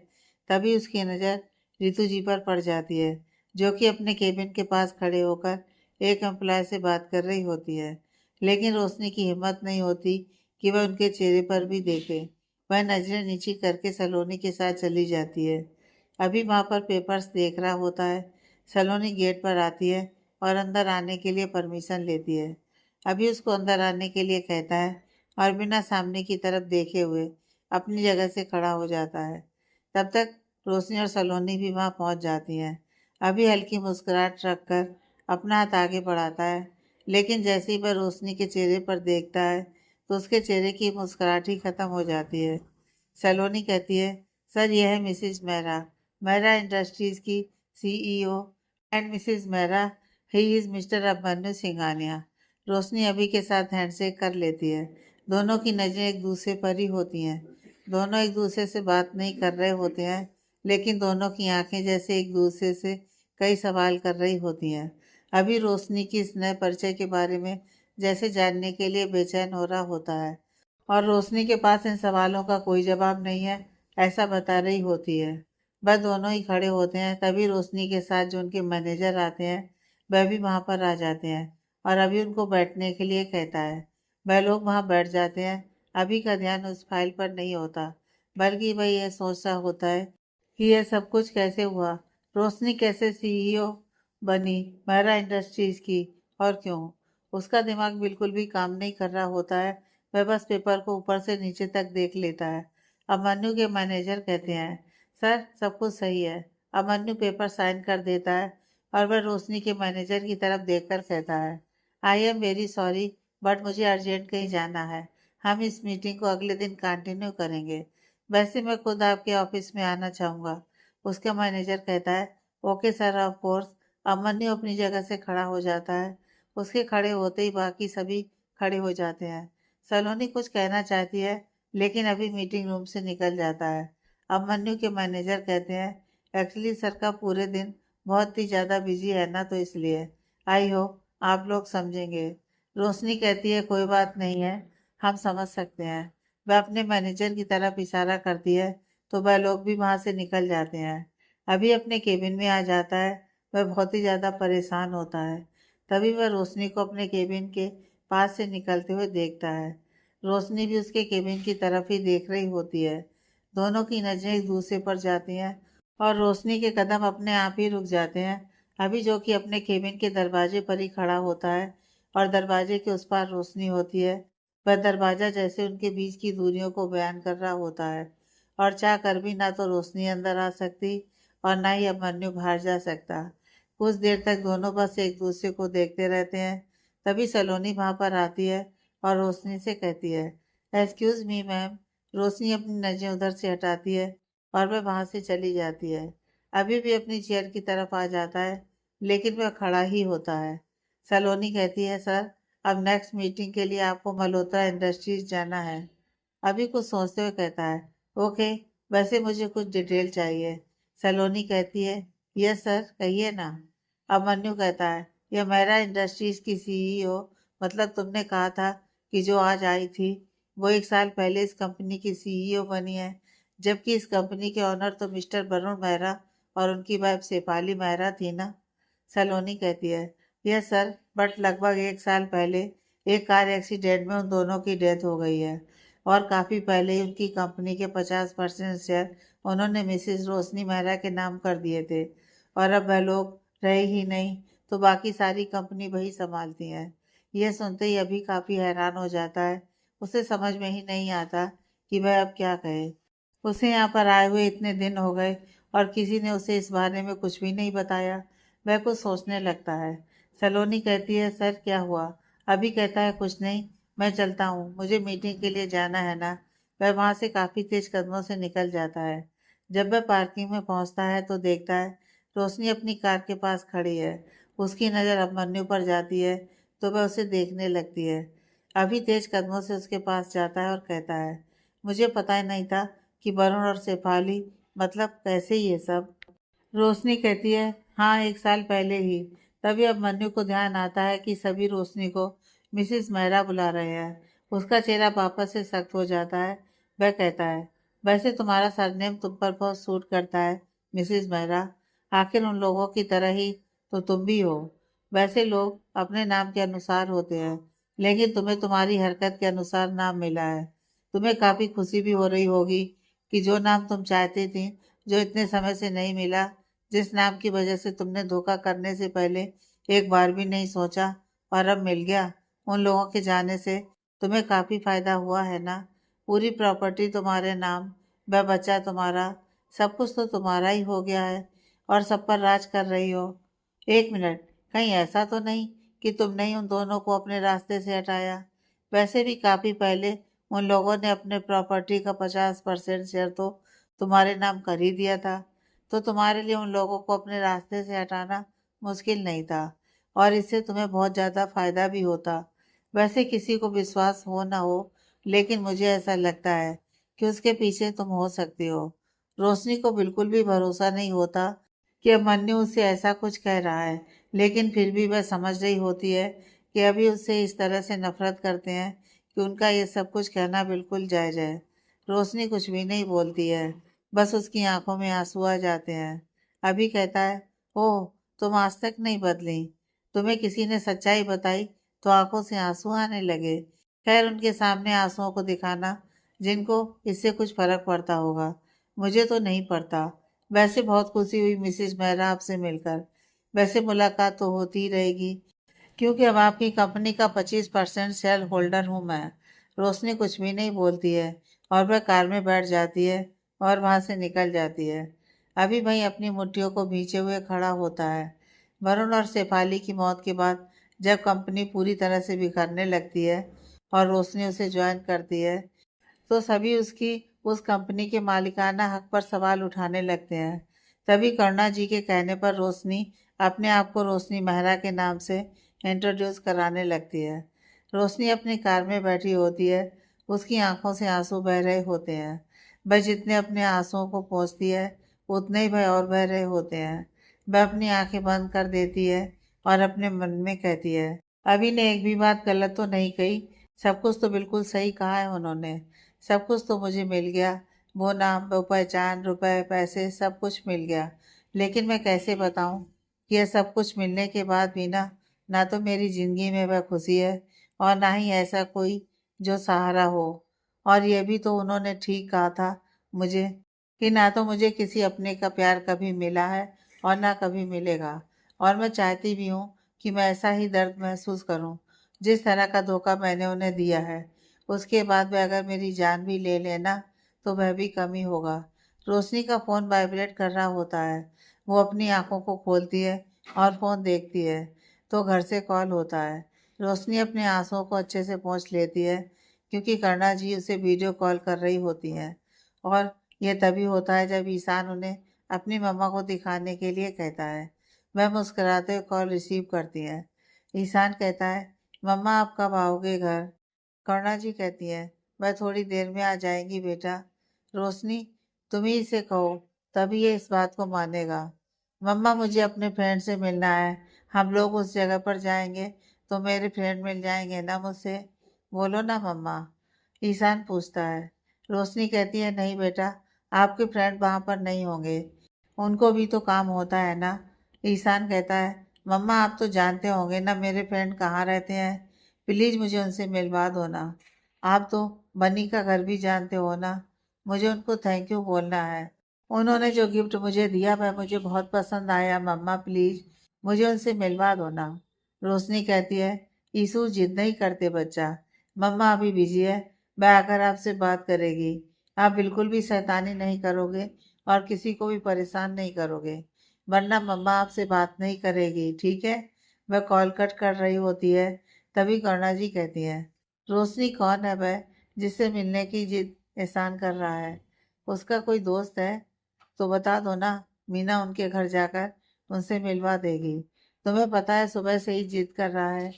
तभी उसकी नज़र रितु जी पर पड़ जाती है, जो कि अपने केबिन के पास खड़े होकर एक एम्प्लॉय से बात कर रही होती है। लेकिन रोशनी की हिम्मत नहीं होती कि वह उनके चेहरे पर भी देखे। वह नजरें नीची करके सलोनी के साथ चली जाती है। अभी वहाँ पर पेपर्स देख रहा होता है। सलोनी गेट पर आती है और अंदर आने के लिए परमिशन लेती है। अभी उसको अंदर आने के लिए कहता है और बिना सामने की तरफ देखे हुए अपनी जगह से खड़ा हो जाता है। तब तक रोशनी और सलोनी भी वहाँ पहुँच जाती हैं। अभी हल्की मुस्कुराहट रखकर अपना हाथ आगे बढ़ाता है, लेकिन जैसे ही वह रोशनी के चेहरे पर देखता है, तो उसके चेहरे की मुस्कुराहट ही खत्म हो जाती है। सलोनी कहती है, सर यह है मिसिज मेहरा, मेहरा इंडस्ट्रीज की CEO, and Mrs Mehra, he is Mr Abhimanyu Singhania. Roshni अभी के साथ हैंडशेक कर लेती है। दोनों की नज़रें एक दूसरे पर ही होती हैं। दोनों एक दूसरे से बात नहीं कर रहे होते हैं, लेकिन दोनों की आंखें जैसे एक दूसरे से कई सवाल कर रही होती हैं। अभी रोशनी की इस नए परिचय के बारे में जैसे जानने के लिए बेचैन हो रहा होता है, और रोशनी के पास इन सवालों का कोई जवाब नहीं है, ऐसा बता रही होती है। वह दोनों ही खड़े होते हैं, तभी रोशनी के साथ जो उनके मैनेजर आते हैं, वह भी वहाँ पर आ जाते हैं और अभी उनको बैठने के लिए कहता है। वह लोग वहाँ बैठ जाते हैं। अभी का ध्यान उस फाइल पर नहीं होता, बल्कि वह यह सोच रहा होता है कि यह सब कुछ कैसे हुआ, रोशनी कैसे सीईओ बनी महरा इंडस्ट्रीज की, और क्यों। उसका दिमाग बिल्कुल भी काम नहीं कर रहा होता है। वह बस पेपर को ऊपर से नीचे तक देख लेता है। अभिमन्यु के मैनेजर कहते हैं, सर सब कुछ सही है। अभिमन्यु पेपर साइन कर देता है और वह रोशनी के मैनेजर की तरफ देखकर कहता है, I am very sorry, but मुझे अर्जेंट कहीं जाना है। हम इस मीटिंग को अगले दिन कंटिन्यू करेंगे। वैसे मैं खुद आपके ऑफिस में आना चाहूँगा। उसका मैनेजर कहता है, okay sir, of course. Abhimanyu अपनी जगह से खड़ा हो जाता है। उसके खड़े होते ही बाकी सभी खड़े हो जाते हैं। सलोनी कुछ कहना चाहती है, लेकिन अभी मीटिंग रूम से निकल जाता है। अभिमन्यु के मैनेजर कहते हैं, एक्चुअली सर का पूरे दिन बहुत ही ज़्यादा बिजी है ना, तो इसलिए। आई होप आप लोग समझेंगे। रोशनी कहती है, कोई बात नहीं है, हम समझ सकते हैं। वह अपने मैनेजर की तरफ इशारा करती है, तो वह लोग भी वहाँ से निकल जाते हैं। अभी अपने केबिन में आ जाता है। वह बहुत ही ज़्यादा परेशान होता है। तभी वह रोशनी को अपने केबिन के पास से निकलते हुए देखता है। रोशनी भी उसके केबिन की तरफ ही देख रही होती है। दोनों की नज़रें एक दूसरे पर जाती हैं और रोशनी के कदम अपने आप ही रुक जाते हैं। अभी जो कि अपने केबिन के दरवाजे पर ही खड़ा होता है और दरवाजे के उस पार रोशनी होती है। वह दरवाज़ा जैसे उनके बीच की दूरियों को बयान कर रहा होता है, और चाह कर भी ना तो रोशनी अंदर आ सकती और ना ही अभिमन्यु बाहर जा सकता। कुछ देर तक दोनों बस एक दूसरे को देखते रहते हैं। तभी सलोनी वहाँ पर आती है और रोशनी से कहती है, एक्सक्यूज़ मी मैम। रोशनी अपनी नज़रें उधर से हटाती है और वह वहाँ से चली जाती है। अभी भी अपनी चेयर की तरफ आ जाता है, लेकिन वह खड़ा ही होता है। सलोनी कहती है, सर अब नेक्स्ट मीटिंग के लिए आपको मल्होत्रा इंडस्ट्रीज जाना है। अभी कुछ सोचते हुए कहता है, ओके, वैसे मुझे कुछ डिटेल चाहिए। सलोनी कहती है, यस सर, कहिए ना। अभिमन्यु कहता है, यह मेरा इंडस्ट्रीज की सीईओ, मतलब तुमने कहा था कि जो आज आई थी वो 1 साल पहले इस कंपनी की सीईओ बनी है, जबकि इस कंपनी के ऑनर तो मिस्टर वरुण मेहरा और उनकी वाइफ शेफाली मेहरा थी ना। सलोनी कहती है, यस सर, बट लगभग 1 साल पहले एक कार एक्सीडेंट में उन दोनों की डेथ हो गई है और काफ़ी पहले ही उनकी कंपनी के 50% शेयर उन्होंने मिसिज रोशनी मेहरा के नाम कर दिए थे और अब वह लोग रहे ही नहीं तो बाकी सारी कंपनी वही संभालती हैं। यह सुनते ही अभी काफ़ी हैरान हो जाता है। उसे समझ में ही नहीं आता कि वह अब क्या कहे। उसे यहाँ पर आए हुए इतने दिन हो गए और किसी ने उसे इस बारे में कुछ भी नहीं बताया। वह कुछ सोचने लगता है। सलोनी कहती है, सर क्या हुआ? अभी कहता है, कुछ नहीं, मैं चलता हूँ, मुझे मीटिंग के लिए जाना है ना। वह वहाँ से काफ़ी तेज कदमों से निकल जाता है। जब वह पार्किंग में पहुँचता है तो देखता है रोशनी अपनी कार के पास खड़ी है। उसकी नज़र अभिमन्यु पर जाती है तो वह उसे देखने लगती है। अभी तेज कदमों से उसके पास जाता है और कहता है, मुझे पता ही नहीं था कि वरुण और शेफाली, मतलब कैसे ये सब? रोशनी कहती है, हाँ 1 साल पहले ही। तभी अब मन्नू को ध्यान आता है कि सभी रोशनी को मिसिस मेहरा बुला रहे हैं। उसका चेहरा वापस से सख्त हो जाता है। वह कहता है, वैसे तुम्हारा सरनेम तुम पर बहुत सूट करता है मिसिस मेहरा। आखिर उन लोगों की तरह ही तो तुम भी हो। वैसे लोग अपने नाम के अनुसार होते हैं, लेकिन तुम्हें तुम्हारी हरकत के अनुसार नाम मिला है। तुम्हें काफ़ी खुशी भी हो रही होगी कि जो नाम तुम चाहती थी, जो इतने समय से नहीं मिला, जिस नाम की वजह से तुमने धोखा करने से पहले एक बार भी नहीं सोचा और अब मिल गया। उन लोगों के जाने से तुम्हें काफ़ी फायदा हुआ है ना। पूरी प्रॉपर्टी तुम्हारे नाम, वह बच्चा तुम्हारा, सब कुछ तो तुम्हारा ही हो गया है और सब पर राज कर रही हो। एक मिनट, कहीं ऐसा तो नहीं कि तुमने ही उन दोनों को अपने रास्ते से हटाया? वैसे भी काफ़ी पहले उन लोगों ने अपने प्रॉपर्टी का 50% शेयर तो तुम्हारे नाम कर ही दिया था। तो तुम्हारे लिए उन लोगों को अपने रास्ते से हटाना मुश्किल नहीं था और इससे तुम्हें बहुत ज़्यादा फायदा भी होता। वैसे किसी को विश्वास हो ना हो, लेकिन मुझे ऐसा लगता है कि उसके पीछे तुम हो सकती हो। रोशनी को बिल्कुल भी भरोसा नहीं होता कि अभिमन्यु उससे ऐसा कुछ कह रहा है, लेकिन फिर भी वह समझ रही होती है कि अभी उससे इस तरह से नफरत करते हैं कि उनका ये सब कुछ कहना बिल्कुल जायज़ है। रोशनी कुछ भी नहीं बोलती है, बस उसकी आंखों में आंसू आ जाते हैं। अभी कहता है, ओह, तुम आज तक नहीं बदली। तुम्हें किसी ने सच्चाई बताई तो आंखों से आंसू आने लगे। खैर, उनके सामने आंसुओं को दिखाना जिनको इससे कुछ फर्क पड़ता होगा, मुझे तो नहीं पड़ता। वैसे बहुत खुशी हुई मिसिज मेहरा आपसे मिलकर। वैसे मुलाकात तो होती ही रहेगी, क्योंकि अब आपकी कंपनी का 25% शेयर होल्डर हूँ मैं। रोशनी कुछ भी नहीं बोलती है और वह कार में बैठ जाती है और वहाँ से निकल जाती है। अभी वहीं अपनी मुट्ठियों को भींचे हुए खड़ा होता है। वरुण और शेफाली की मौत के बाद जब कंपनी पूरी तरह से बिखरने लगती है और रोशनी उसे ज्वाइन करती है, तो सभी उसकी उस कंपनी के मालिकाना हक पर सवाल उठाने लगते हैं। तभी करुणा जी के कहने पर रोशनी अपने आप को रोशनी मेहरा के नाम से इंट्रोड्यूस कराने लगती है। रोशनी अपनी कार में बैठी होती है। उसकी आंखों से आंसू बह रहे होते हैं। वह जितने अपने आंसुओं को पोंछती है, उतने ही वह और बह रहे होते हैं। वह अपनी आंखें बंद कर देती है और अपने मन में कहती है, अभी ने एक भी बात गलत तो नहीं कही। सब कुछ तो बिल्कुल सही कहा है उन्होंने। सब कुछ तो मुझे मिल गया, वो नाम, वो पहचान, रुपए, पैसे, सब कुछ मिल गया। लेकिन मैं कैसे बताऊं कि यह सब कुछ मिलने के बाद भी ना तो मेरी ज़िंदगी में वह खुशी है और ना ही ऐसा कोई जो सहारा हो। और यह भी तो उन्होंने ठीक कहा था मुझे कि ना तो मुझे किसी अपने का प्यार कभी मिला है और ना कभी मिलेगा। और मैं चाहती भी हूँ कि मैं ऐसा ही दर्द महसूस करूँ जिस तरह का धोखा मैंने उन्हें दिया है। उसके बाद वह अगर मेरी जान भी ले लेना तो वह भी कम ही होगा। रोशनी का फ़ोन वाइब्रेट कर रहा होता है। वो अपनी आंखों को खोलती है और फ़ोन देखती है तो घर से कॉल होता है। रोशनी अपने आंसुओं को अच्छे से पोंछ लेती है, क्योंकि करुणा जी उसे वीडियो कॉल कर रही होती हैं और यह तभी होता है जब ईशान उन्हें अपनी मम्मा को दिखाने के लिए कहता है। वह मुस्कुराते हुए कॉल रिसीव करती हैं। ईशान कहता है, मम्मा आप कब आओगे घर? करुणा जी कहती है, वह थोड़ी देर में आ जाएंगी बेटा। रोशनी, तुम ही इसे कहो, तभी ये इस बात को मानेगा। मम्मा मुझे अपने फ्रेंड से मिलना है। हम लोग उस जगह पर जाएंगे तो मेरे फ्रेंड मिल जाएंगे ना मुझसे? बोलो ना मम्मा, ईशान पूछता है। रोशनी कहती है, नहीं बेटा, आपके फ्रेंड वहाँ पर नहीं होंगे, उनको भी तो काम होता है ना। ईशान कहता है, मम्मा आप तो जानते होंगे ना मेरे फ्रेंड कहाँ रहते हैं, प्लीज़ मुझे उनसे मिलवा दो ना। आप तो बनी का घर भी जानते हो ना, मुझे उनको थैंक यू बोलना है। उन्होंने जो गिफ्ट मुझे दिया वह मुझे बहुत पसंद आया, मम्मा प्लीज़ मुझे उनसे मिलवा दो ना। रोशनी कहती है, ईशु जिद नहीं करते बच्चा, मम्मा अभी बिजी है, वह आकर आपसे बात करेगी। आप बिल्कुल भी शैतानी नहीं करोगे और किसी को भी परेशान नहीं करोगे, वरना मम्मा आपसे बात नहीं करेगी, ठीक है। वह कॉल कट कर रही होती है, तभी करुणा जी कहती है, रोशनी कौन है वह जिससे मिलने की जिद एहसान कर रहा है? उसका कोई दोस्त है तो बता दो ना, मीना उनके घर जाकर उनसे मिलवा देगी। तुम्हें पता है सुबह से ही जिद कर रहा है।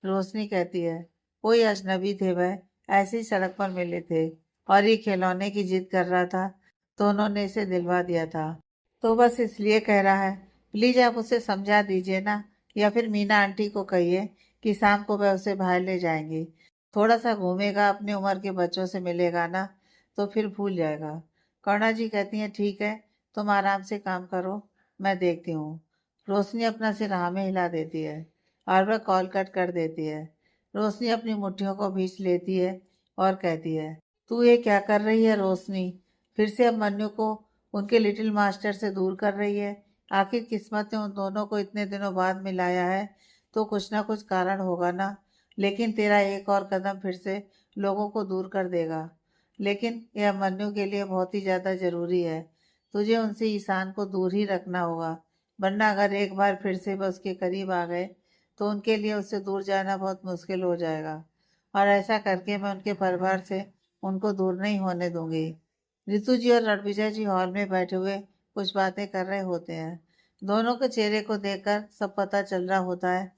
रोशनी कहती है, कोई अजनबी थे वह, ऐसे ही सड़क पर मिले थे और ये खिलौने की जिद कर रहा था तो उन्होंने इसे दिलवा दिया था, तो बस इसलिए कह रहा है। प्लीज आप उसे समझा दीजिए ना, या फिर मीना आंटी को कहिए कि शाम को वह उसे बाहर ले जाएंगी, थोड़ा सा घूमेगा, अपनी उम्र के बच्चों से मिलेगा ना, तो फिर भूल जाएगा। करुणा जी कहती हैं, ठीक है, तुम आराम से काम करो, मैं देखती हूँ। रोशनी अपना सिर हाँ में हिला देती है और वह कॉल कट कर देती है। रोशनी अपनी मुट्ठियों को भींच लेती है और कहती है, तू ये क्या कर रही है रोशनी? फिर से अब मन्नू को उनके लिटिल मास्टर से दूर कर रही है। आखिर किस्मत ने उन दोनों को इतने दिनों बाद मिलाया है, तो कुछ ना कुछ कारण होगा ना। लेकिन तेरा एक और कदम फिर से लोगों को दूर कर देगा। लेकिन यह मन्नू के लिए बहुत ही ज़्यादा ज़रूरी है। तुझे उनसे ईशान को दूर ही रखना होगा, वरना अगर एक बार फिर से वह उसके करीब आ गए तो उनके लिए उससे दूर जाना बहुत मुश्किल हो जाएगा। और ऐसा करके मैं उनके परिवार से उनको दूर नहीं होने दूंगी। रितु जी और रणविजय जी हॉल में बैठे हुए कुछ बातें कर रहे होते हैं। दोनों के चेहरे को देखकर सब पता चल रहा होता है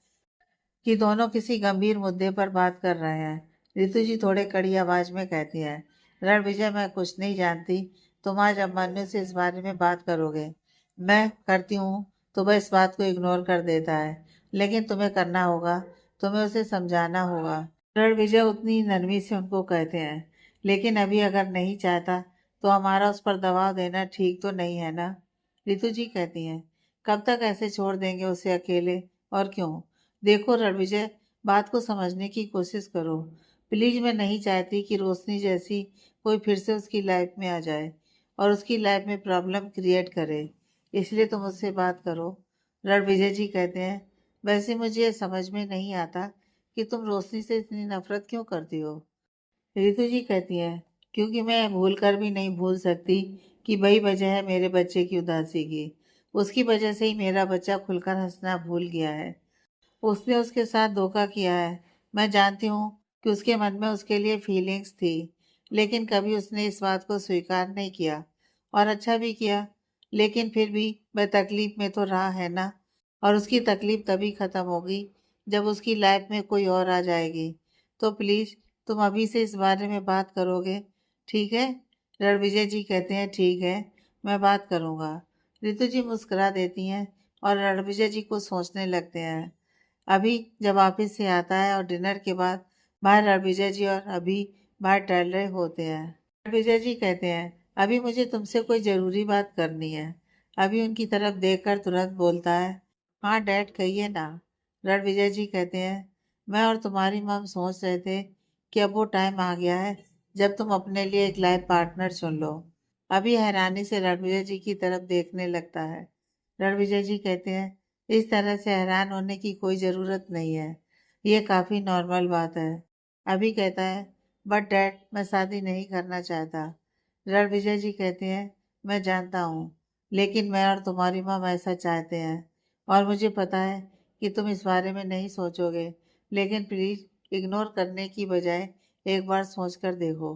कि दोनों किसी गंभीर मुद्दे पर बात कर रहे हैं। रितु जी थोड़े कड़ी आवाज में कहती हैं, रणविजय मैं कुछ नहीं जानती, तुम आज अभिमन्यु से इस बारे में बात करोगे। मैं करती हूँ तो वह इस बात को इग्नोर कर देता है, लेकिन तुम्हें करना होगा, तुम्हें उसे समझाना होगा। रणविजय उतनी नरमी से उनको कहते हैं, लेकिन अभी अगर नहीं चाहता तो हमारा उस पर दबाव देना ठीक तो नहीं है ना। रितु जी कहती हैं, कब तक ऐसे छोड़ देंगे उसे अकेले, और क्यों? देखो रणविजय, बात को समझने की कोशिश करो, प्लीज। मैं नहीं चाहती कि रोशनी जैसी कोई फिर से उसकी लाइफ में आ जाए और उसकी लाइफ में प्रॉब्लम क्रिएट करे, इसलिए तुम उससे बात करो। रणविजय जी कहते हैं, वैसे मुझे ये समझ में नहीं आता कि तुम रोशनी से इतनी नफरत क्यों करती हो। रितु जी कहती हैं, क्योंकि मैं भूल कर भी नहीं भूल सकती कि वही वजह है मेरे बच्चे की उदासी की। उसकी वजह से ही मेरा बच्चा खुलकर हंसना भूल गया है। उसने उसके साथ धोखा किया है। मैं जानती हूँ कि उसके मन में उसके लिए फीलिंग्स थी, लेकिन कभी उसने इस बात को स्वीकार नहीं किया, और अच्छा भी किया। लेकिन फिर भी वह तकलीफ में तो रहा है ना, और उसकी तकलीफ तभी खत्म होगी जब उसकी लाइफ में कोई और आ जाएगी। तो प्लीज तुम अभी से इस बारे में बात करोगे, ठीक है? रणविजय जी कहते हैं, ठीक है, मैं बात करूँगा। रितु जी मुस्कुरा देती हैं और रणविजय जी को सोचने लगते हैं। अभी जब ऑफिस से आता है और डिनर के बाद बाहर रणविजय जी और अभी बाहर टहल रहे होते हैं। रणविजय जी कहते हैं, अभी मुझे तुमसे कोई ज़रूरी बात करनी है। अभी उनकी तरफ देखकर तुरंत बोलता है, हाँ डैड कहिए ना। रणविजय जी कहते हैं, मैं और तुम्हारी मम सोच रहे थे कि अब वो टाइम आ गया है जब तुम अपने लिए एक लाइफ पार्टनर चुन लो। अभी हैरानी से रणविजय जी की तरफ देखने लगता है। रणविजय जी कहते हैं, इस तरह से हैरान होने की कोई ज़रूरत नहीं है, ये काफ़ी नॉर्मल बात है। अभी कहता है, बट डैड मैं शादी नहीं करना चाहता। रणविजय जी कहते हैं, मैं जानता हूँ, लेकिन मैं और तुम्हारी माँ ऐसा चाहते हैं, और मुझे पता है कि तुम इस बारे में नहीं सोचोगे, लेकिन प्लीज़ इग्नोर करने की बजाय एक बार सोच कर देखो।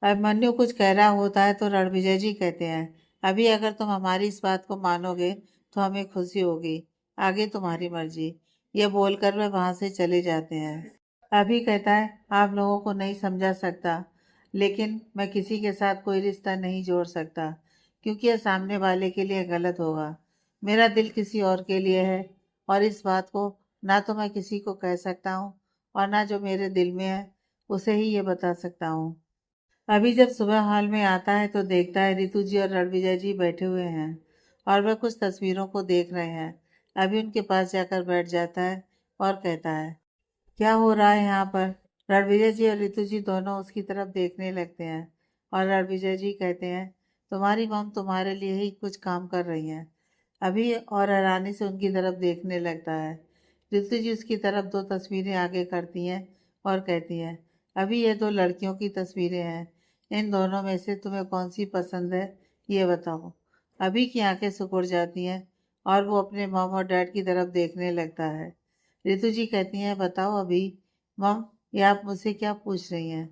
अभिमन्यु कुछ कह रहा होता है तो रणविजय जी कहते हैं, अभी अगर तुम हमारी इस बात को मानोगे तो हमें खुशी होगी, आगे तुम्हारी मर्जी। ये बोलकर वे वहां से चले जाते हैं। अभी कहता है, आप लोगों को नहीं समझा सकता, लेकिन मैं किसी के साथ कोई रिश्ता नहीं जोड़ सकता, क्योंकि यह सामने वाले के लिए गलत होगा। मेरा दिल किसी और के लिए है, और इस बात को ना तो मैं किसी को कह सकता हूँ, और ना जो मेरे दिल में है उसे ही ये बता सकता हूँ। अभी जब सुबह हॉल में आता है तो देखता है रितु जी और रणविजय जी बैठे हुए हैं और वह कुछ तस्वीरों को देख रहे हैं। अभी उनके पास जाकर बैठ जाता है और कहता है, क्या हो रहा है यहाँ पर? रणविजय जी और ऋतु जी दोनों उसकी तरफ देखने लगते हैं और रणविजय जी कहते हैं, तुम्हारी मम तुम्हारे लिए ही कुछ काम कर रही हैं। अभी और हैरानी से उनकी तरफ देखने लगता है। ऋतु जी उसकी तरफ दो तस्वीरें आगे करती हैं और कहती हैं, अभी ये दो लड़कियों की तस्वीरें हैं। इन दोनों में से तुम्हें कौन सी पसंद है, ये बताओ। अभी की आंखें सिकुड़ जाती हैं और वो अपने मम और डैड की तरफ देखने लगता है। ऋतु जी कहती हैं, बताओ अभी। मम, ये आप मुझसे क्या पूछ रही हैं?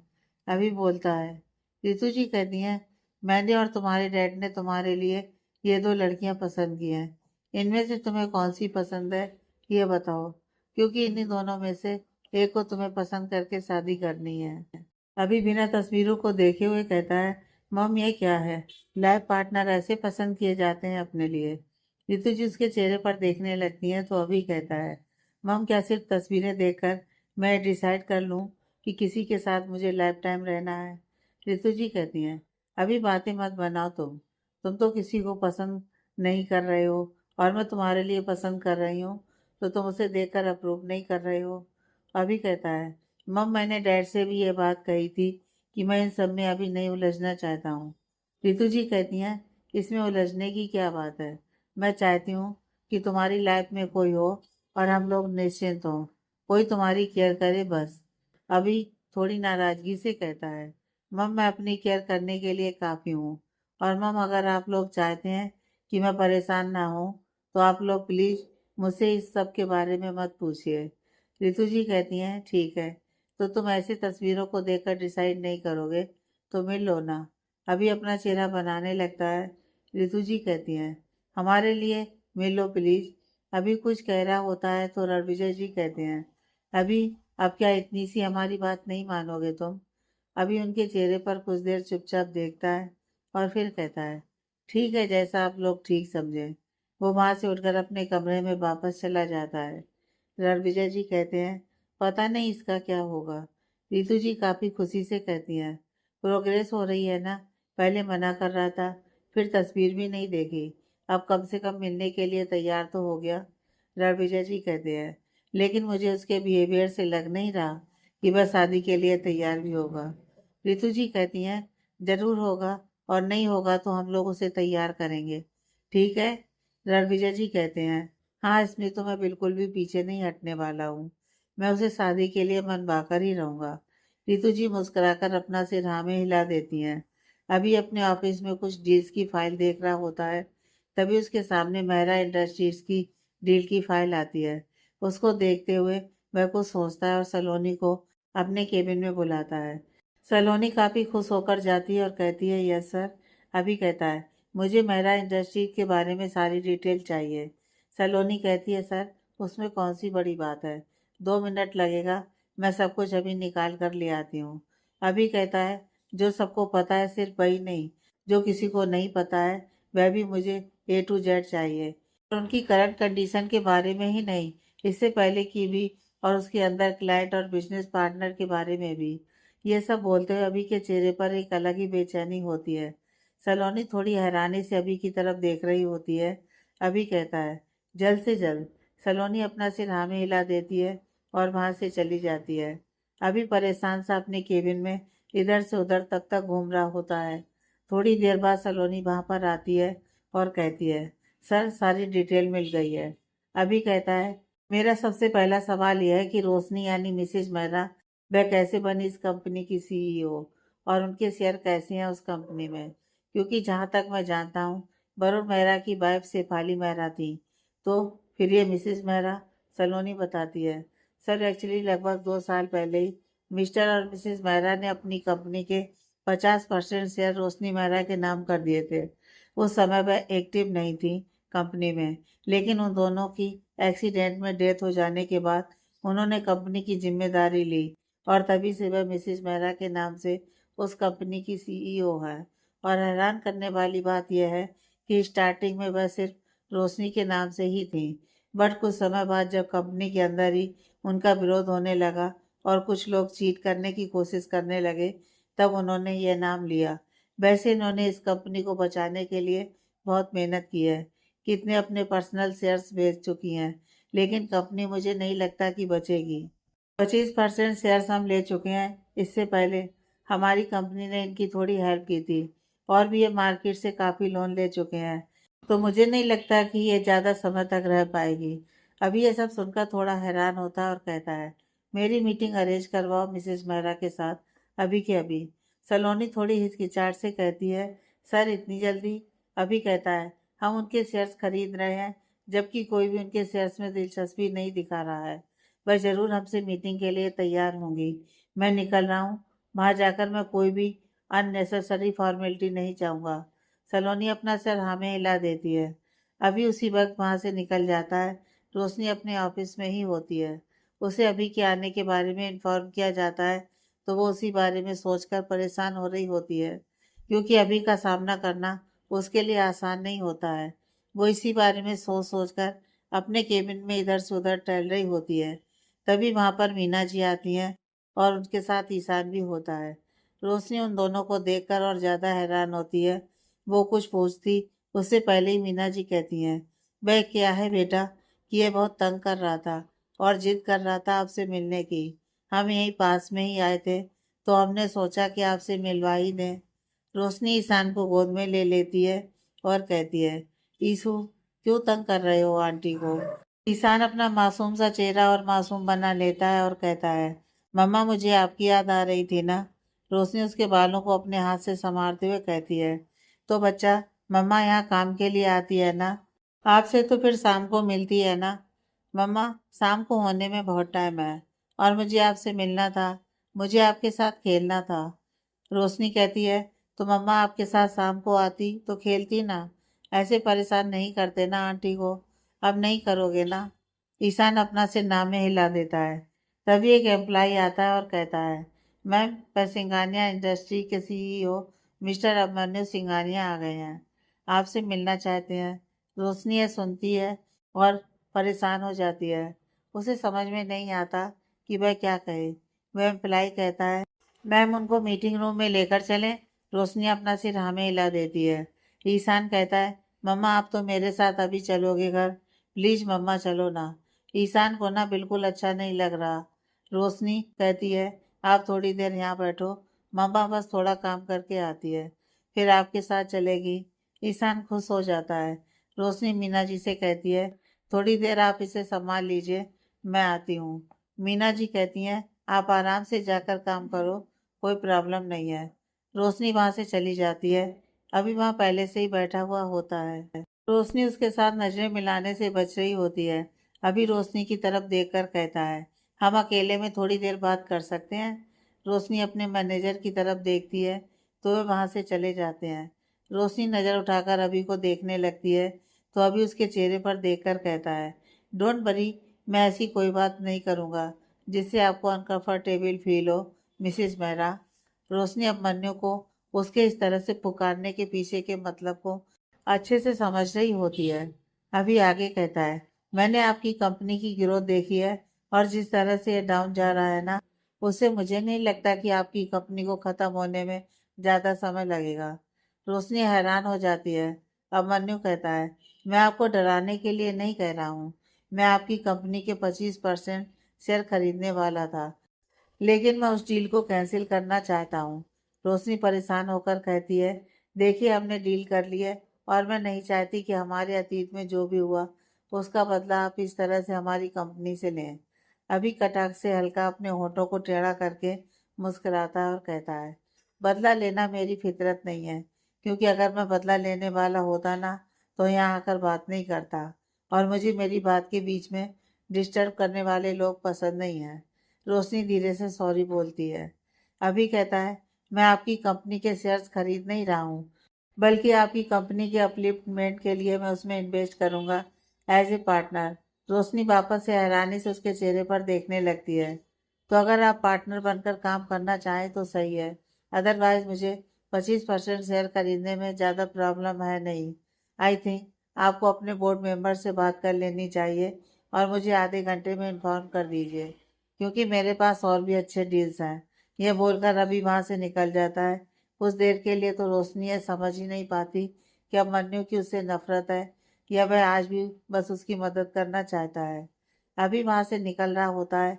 अभी बोलता है। ऋतु जी कहती हैं, मैंने और तुम्हारे डैड ने तुम्हारे लिए ये दो लड़कियां पसंद की हैं। इनमें से तुम्हें कौन सी पसंद है, ये बताओ, क्योंकि इन्हीं दोनों में से एक को तुम्हें पसंद करके शादी करनी है। अभी बिना तस्वीरों को देखे हुए कहता है, मम ये क्या है? लाइफ पार्टनर ऐसे पसंद किए जाते हैं अपने लिए? ऋतु जी उसके चेहरे पर देखने लगती हैं तो अभी कहता है, मम क्या सिर्फ तस्वीरें देखकर मैं डिसाइड कर लूं कि किसी के साथ मुझे लाइफ टाइम रहना है? ऋतु जी कहती हैं, अभी बातें मत बनाओ तुम तो किसी को पसंद नहीं कर रहे हो और मैं तुम्हारे लिए पसंद कर रही हूँ, तो तुम उसे देखकर अप्रूव नहीं कर रहे हो। अभी कहता है, मम मैंने डैड से भी ये बात कही थी कि मैं इन सब में अभी नहीं उलझना चाहता हूँ। रितु जी कहती हैं, इसमें उलझने की क्या बात है? मैं चाहती हूँ कि तुम्हारी लाइफ में कोई हो और हम लोग निश्चिंत हों, कोई तुम्हारी केयर करे बस। अभी थोड़ी नाराजगी से कहता है, मम मैं अपनी केयर करने के लिए काफ़ी हूँ और मम अगर आप लोग चाहते हैं कि मैं परेशान ना हूँ तो आप लोग प्लीज़ मुझसे इस सब के बारे में मत पूछिए। रितु जी कहती हैं, ठीक है, तो तुम ऐसी तस्वीरों को देखकर डिसाइड नहीं करोगे तो मिल लो ना। अभी अपना चेहरा बनाने लगता है। रितु जी कहती हैं, हमारे लिए मिल लो प्लीज। अभी कुछ कह रहा होता है तो रणविजय जी कहते हैं, अभी अब क्या इतनी सी हमारी बात नहीं मानोगे तुम? अभी उनके चेहरे पर कुछ देर चुपचाप देखता है और फिर कहता है, ठीक है, जैसा आप लोग ठीक समझे। वो वहां से उठकर अपने कमरे में वापस चला जाता है। रणविजय जी कहते हैं, पता नहीं इसका क्या होगा। रितु जी काफी खुशी से कहती हैं, प्रोग्रेस हो रही है ना? पहले मना कर रहा था, फिर तस्वीर भी नहीं देखी, अब कम से कम मिलने के लिए तैयार तो हो गया। रणविजय जी कहते हैं, लेकिन मुझे उसके बिहेवियर से लग नहीं रहा कि वह शादी के लिए तैयार भी होगा। रितु जी कहती हैं, जरूर होगा, और नहीं होगा तो हम लोग उसे तैयार करेंगे, ठीक है? रणविजय जी कहते हैं, हाँ, इसमें तो मैं बिल्कुल भी पीछे नहीं हटने वाला हूँ। मैं उसे शादी के लिए मनवाकर ही रहूंगा। रितु जी मुस्कुराकर अपना सिर हाँ में हिला देती हैं। अभी अपने ऑफिस में कुछ डील्स की फाइल देख रहा होता है, तभी उसके सामने मेहरा इंडस्ट्रीज की डील की फाइल आती है। उसको देखते हुए वह कुछ सोचता है और सलोनी को अपने केबिन में बुलाता है। सलोनी काफी खुश होकर जाती है और कहती है, यस सर। अभी कहता है, मुझे मेहरा इंडस्ट्रीज के बारे में सारी डिटेल चाहिए। सलोनी कहती है, सर उसमें कौन सी बड़ी बात है, 2 मिनट लगेगा, मैं सब कुछ अभी निकाल कर ले आती हूँ। अभी कहता है, जो सबको पता है सिर्फ वही नहीं, जो किसी को नहीं पता है वह भी मुझे A to Z चाहिए, और उनकी करंट कंडीशन के बारे में ही नहीं, इससे पहले की भी, और उसके अंदर क्लाइंट और बिजनेस पार्टनर के बारे में भी। ये सब बोलते हुए अभी के चेहरे पर एक अलग ही बेचैनी होती है। सलोनी थोड़ी हैरानी से अभी की तरफ देख रही होती है। अभी कहता है, जल्द से जल्द। सलोनी अपना सिर हाँ में हिला देती है और वहां से चली जाती है। अभी परेशान सा अपने केबिन में इधर से उधर तक तक घूम रहा होता है। थोड़ी देर बाद सलोनी वहां पर आती है और कहती है, सर सारी डिटेल मिल गई है। अभी कहता है, मेरा सबसे पहला सवाल यह है कि रोशनी यानी मिसेज मेहरा, वह कैसे बनी इस कंपनी की CEO, और उनके शेयर कैसे हैं उस कंपनी में? क्योंकि जहाँ तक मैं जानता हूँ, वरुण मेहरा की वाइफ शेफाली मेहरा थी, तो फिर ये मिसेज मेहरा? सलोनी बताती है, सर एक्चुअली लगभग 2 साल पहले ही मिस्टर और मिसेज मेहरा ने अपनी कंपनी के 50% शेयर रोशनी मेहरा के नाम कर दिए थे। उस समय वह एक्टिव नहीं थी कंपनी में, लेकिन उन दोनों की एक्सीडेंट में डेथ हो जाने के बाद उन्होंने कंपनी की जिम्मेदारी ली और तभी से वह मिसेज मेहरा के नाम से उस कंपनी की CEO है। और हैरान करने वाली बात यह है कि स्टार्टिंग में वह सिर्फ रोशनी के नाम से ही थी, बट कुछ समय बाद जब कंपनी के अंदर ही उनका विरोध होने लगा और कुछ लोग चीट करने की कोशिश करने लगे, तब उन्होंने यह नाम लिया। वैसे इन्होंने इस कंपनी को बचाने के लिए बहुत मेहनत की है। कितने अपने पर्सनल शेयर्स बेच चुकी हैं, लेकिन कंपनी मुझे नहीं लगता कि बचेगी। 25% शेयर्स हम ले चुके हैं। इससे पहले हमारी कंपनी ने इनकी थोड़ी हेल्प की थी और भी ये मार्केट से काफ़ी लोन ले चुके हैं, तो मुझे नहीं लगता कि ये ज़्यादा समय तक रह पाएगी। अभी ये सब सुनकर थोड़ा हैरान होता है और कहता है, मेरी मीटिंग अरेंज करवाओ मिसेज मेहरा के साथ, अभी के अभी। सलोनी थोड़ी हिचकिचाहट से कहती है, सर इतनी जल्दी? अभी कहता है, हम उनके शेयर्स खरीद रहे हैं, जबकि कोई भी उनके शेयर्स में दिलचस्पी नहीं दिखा रहा है। वह ज़रूर हमसे मीटिंग के लिए तैयार होंगी। मैं निकल रहा हूँ। वहाँ जाकर मैं कोई भी अननेसेसरी फॉर्मेलिटी नहीं चाहूँगा। सलोनी अपना सर हाँ में हिला देती है। अभी उसी वक्त वहाँ से निकल जाता है। रोशनी अपने ऑफिस में ही होती है। उसे अभी के आने के बारे में इन्फॉर्म किया जाता है, तो वो उसी बारे में सोचकर परेशान हो रही होती है, क्योंकि अभी का सामना करना उसके लिए आसान नहीं होता है। वो इसी बारे में सोच सोच कर अपने केबिन में इधर से उधर टहल रही होती है। तभी वहाँ पर मीना जी आती हैं और उनके साथ ईशान भी होता है। रोशनी उन दोनों को देखकर और ज़्यादा हैरान होती है। वो कुछ पूछती उससे पहले ही मीना जी कहती हैं, वह क्या है बेटा, कि ये बहुत तंग कर रहा था और जिद कर रहा था आपसे मिलने की। हम यहीं पास में ही आए थे, तो हमने सोचा कि आपसे मिलवा ही दें। रोशनी ईशान को गोद में ले लेती है और कहती है, ईशु क्यों तंग कर रहे हो आंटी को? ईशान अपना मासूम सा चेहरा और मासूम बना लेता है और कहता है, मम्मा मुझे आपकी याद आ रही थी ना। रोशनी उसके बालों को अपने हाथ से संवारते हुए कहती है, तो बच्चा मम्मा यहाँ काम के लिए आती है ना, आपसे तो फिर शाम को मिलती है ना। मम्मा शाम को होने में बहुत टाइम है और मुझे आपसे मिलना था, मुझे आपके साथ खेलना था। रोशनी कहती है, तो मम्मा आपके साथ शाम को आती तो खेलती ना, ऐसे परेशान नहीं करते ना आंटी को, अब नहीं करोगे ना? ईशान अपना सिर ना में हिला देता है। तभी एक एम्प्लाई आता है और कहता है, मैम मैं सिंघानिया इंडस्ट्री के सीईओ मिस्टर अभिमन्यु सिंघानिया आ गए हैं, आपसे मिलना चाहते हैं। रोशनी यह सुनती है और परेशान हो जाती है। उसे समझ में नहीं आता कि वह क्या कहे। वह एम्प्लाई कहता है, मैम उनको मीटिंग रूम में लेकर चलें। रोशनी अपना सिर हाँ में हिला देती है। ईशान कहता है, मम्मा आप तो मेरे साथ अभी चलोगे घर, प्लीज मम्मा चलो ना। ईशान को ना बिल्कुल अच्छा नहीं लग रहा। रोशनी कहती है, आप थोड़ी देर यहाँ बैठो, मम्मा बस थोड़ा काम करके आती है, फिर आपके साथ चलेगी। ईशान खुश हो जाता है। रोशनी मीना जी से कहती है, थोड़ी देर आप इसे संभाल लीजिए, मैं आती हूँ। मीना जी कहती हैं, आप आराम से जाकर काम करो, कोई प्रॉब्लम नहीं है। रोशनी वहां से चली जाती है। अभी वहां पहले से ही बैठा हुआ होता है। रोशनी उसके साथ नजरें मिलाने से बच रही होती है। अभी रोशनी की तरफ देखकर कहता है, हम अकेले में थोड़ी देर बात कर सकते हैं? रोशनी अपने मैनेजर की तरफ देखती है, तो वे वहां से चले जाते हैं। रोशनी नज़र उठाकर अभी को देखने लगती है, तो अभी उसके चेहरे पर देखकर कहता है, डोंट वरी, मैं ऐसी कोई बात नहीं करूँगा जिससे आपको अनकंफर्टेबल फील हो मिसेज मेहरा। रोशनी अभिमन्यु को उसके इस तरह से पुकारने के पीछे के मतलब को अच्छे से समझ रही होती है। अभी आगे कहता है, मैंने आपकी कंपनी की ग्रोथ देखी है और जिस तरह से ये डाउन जा रहा है ना, उससे मुझे नहीं लगता कि आपकी कंपनी को ख़त्म होने में ज़्यादा समय लगेगा। रोशनी हैरान हो जाती है। अभिमन्यु कहता है, मैं आपको डराने के लिए नहीं कह रहा हूँ, मैं आपकी कंपनी के 25% शेयर खरीदने वाला था, लेकिन मैं उस डील को कैंसिल करना चाहता हूँ। रोशनी परेशान होकर कहती है, देखिए हमने डील कर ली है और मैं नहीं चाहती कि हमारे अतीत में जो भी हुआ उसका बदला आप इस तरह से हमारी कंपनी से लें। अभी कटाक्ष से हल्का अपने होठों को टेढ़ा करके मुस्कुराता है और कहता है, बदला लेना मेरी फितरत नहीं है, क्योंकि अगर मैं बदला लेने वाला होता ना तो यहाँ आकर बात नहीं करता, और मुझे मेरी बात के बीच में डिस्टर्ब करने वाले लोग पसंद नहीं हैं। रोशनी धीरे से सॉरी बोलती है। अभी कहता है, मैं आपकी कंपनी के शेयर्स खरीद नहीं रहा हूँ, बल्कि आपकी कंपनी के अपलिफ्टमेंट के लिए मैं उसमें इन्वेस्ट करूँगा एज ए पार्टनर। रोशनी वापस से हैरानी से उसके चेहरे पर देखने लगती है। तो अगर आप पार्टनर बनकर काम करना चाहें तो सही है, अदरवाइज मुझे 25% शेयर खरीदने में ज़्यादा प्रॉब्लम है नहीं। आई थिंक आपको अपने बोर्ड मेंबर से बात कर लेनी चाहिए और मुझे आधे घंटे में इन्फॉर्म कर दीजिए, क्योंकि मेरे पास और भी अच्छे डील्स हैं। यह बोलकर अभी वहां से निकल जाता है। कुछ देर के लिए तो रोशनी यह समझ ही नहीं पाती कि अब मन्नू की उससे नफरत है या वह आज भी बस उसकी मदद करना चाहता है। अभी वहां से निकल रहा होता है,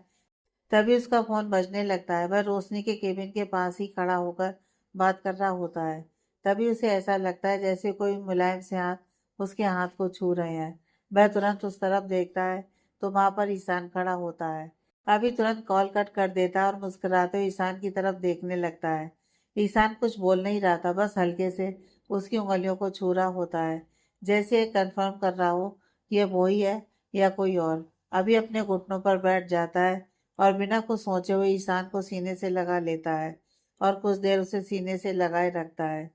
तभी उसका फोन बजने लगता है। वह रोशनी के केबिन के पास ही खड़ा होकर बात कर रहा होता है। तभी उसे ऐसा लगता है जैसे कोई मुलायम से हाथ उसके हाथ को छू रहे हैं। वह तुरंत उस तरफ देखता है तो वहां पर ईशान खड़ा होता है। अभी तुरंत कॉल कट कर देता है और मुस्कुराते हुए ईशान की तरफ देखने लगता है। ईशान कुछ बोल नहीं रहा था, बस हल्के से उसकी उंगलियों को छू रहा होता है, जैसे कंफर्म कर रहा हो कि यह वही है या कोई और। अभी अपने घुटनों पर बैठ जाता है और बिना कुछ सोचे हुए ईशान को सीने से लगा लेता है और कुछ देर उसे सीने से लगाए रखता है।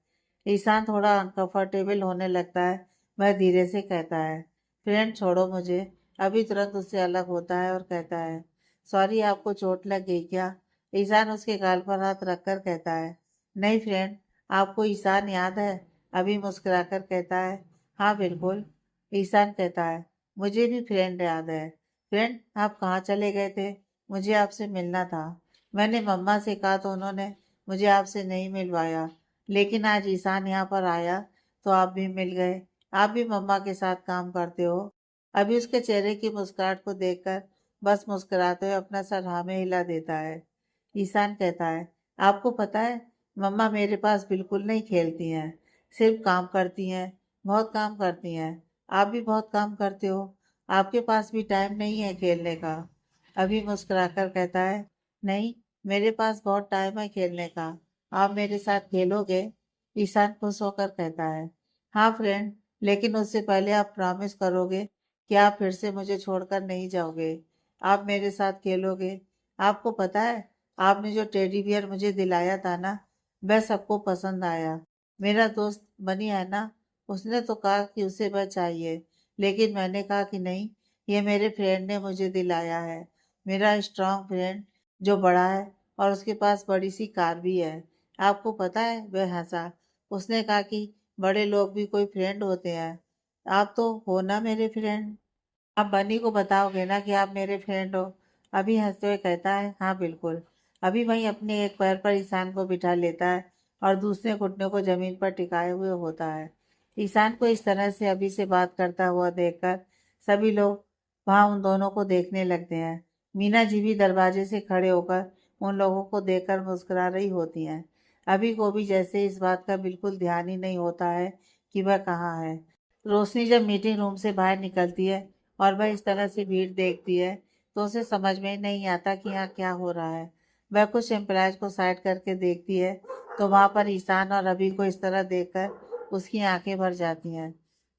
ईशान थोड़ा अनकंफर्टेबल होने लगता है। वह धीरे से कहता है, फ्रेंड छोड़ो मुझे। अभी तुरंत उससे अलग होता है और कहता है, सॉरी आपको चोट लग गई क्या? ईशान उसके गाल पर हाथ रखकर कहता है, नहीं फ्रेंड। आपको ईशान याद है? अभी मुस्कुराकर कहता है, हाँ बिल्कुल। ईशान कहता है, मुझे भी फ्रेंड याद है। फ्रेंड आप कहाँ चले गए थे? मुझे आपसे मिलना था। मैंने मम्मा से कहा तो उन्होंने मुझे आपसे नहीं मिलवाया, लेकिन आज ईशान यहाँ पर आया तो आप भी मिल गए। आप भी मम्मा के साथ काम करते हो। अभी उसके चेहरे की मुस्कुराहट को देखकर बस मुस्कुराते हुए अपना सर हाँ में हिला देता है। ईशान कहता है, आपको पता है मम्मा मेरे पास बिल्कुल नहीं खेलती हैं, सिर्फ काम करती हैं। बहुत काम करती हैं। आप भी बहुत काम करते हो। आपके पास भी टाइम नहीं है खेलने का। अभी मुस्कुराकर कहता है, नहीं, मेरे पास बहुत टाइम है खेलने का। आप मेरे साथ खेलोगे? ईशान खुश होकर कहता है, हाँ फ्रेंड, लेकिन उससे पहले आप प्रॉमिस करोगे कि आप फिर से मुझे छोड़कर नहीं जाओगे। आप मेरे साथ खेलोगे। आपको पता है आपने जो टेडी बियर मुझे दिलाया था ना, वह सबको पसंद आया। मेरा दोस्त बनी है ना, उसने तो कहा कि उसे वह चाहिए, लेकिन मैंने कहा कि नहीं, ये मेरे फ्रेंड ने मुझे दिलाया है। मेरा स्ट्रांग फ्रेंड जो बड़ा है और उसके पास बड़ी सी कार भी है। आपको पता है? वह हंसा। उसने कहा कि बड़े लोग भी कोई फ्रेंड होते हैं। आप तो हो ना मेरे फ्रेंड। आप बनी को बताओगे ना कि आप मेरे फ्रेंड हो? अभी हंसते हुए कहता है, हाँ बिल्कुल। अभी वही अपने एक पैर पर ईशान को बिठा लेता है और दूसरे घुटने को जमीन पर टिकाए हुए होता है। ईशान को इस तरह से अभी से बात करता हुआ देखकर सभी लोग वहां उन दोनों को देखने लगते हैं। मीना जी भी दरवाजे से खड़े होकर उन लोगों को देखकर मुस्कुरा रही होती हैं। अभी को भी जैसे इस बात का बिल्कुल ध्यान ही नहीं होता है कि वह कहाँ है। रोशनी जब मीटिंग रूम से बाहर निकलती है और वह इस तरह से भीड़ देखती है तो उसे समझ में नहीं आता कि यहाँ क्या हो रहा है। वह कुछ एम्प्लॉयज को साइड करके देखती है तो वहां पर ईशान और अभी को इस तरह देखकर उसकी आंखें भर जाती हैं।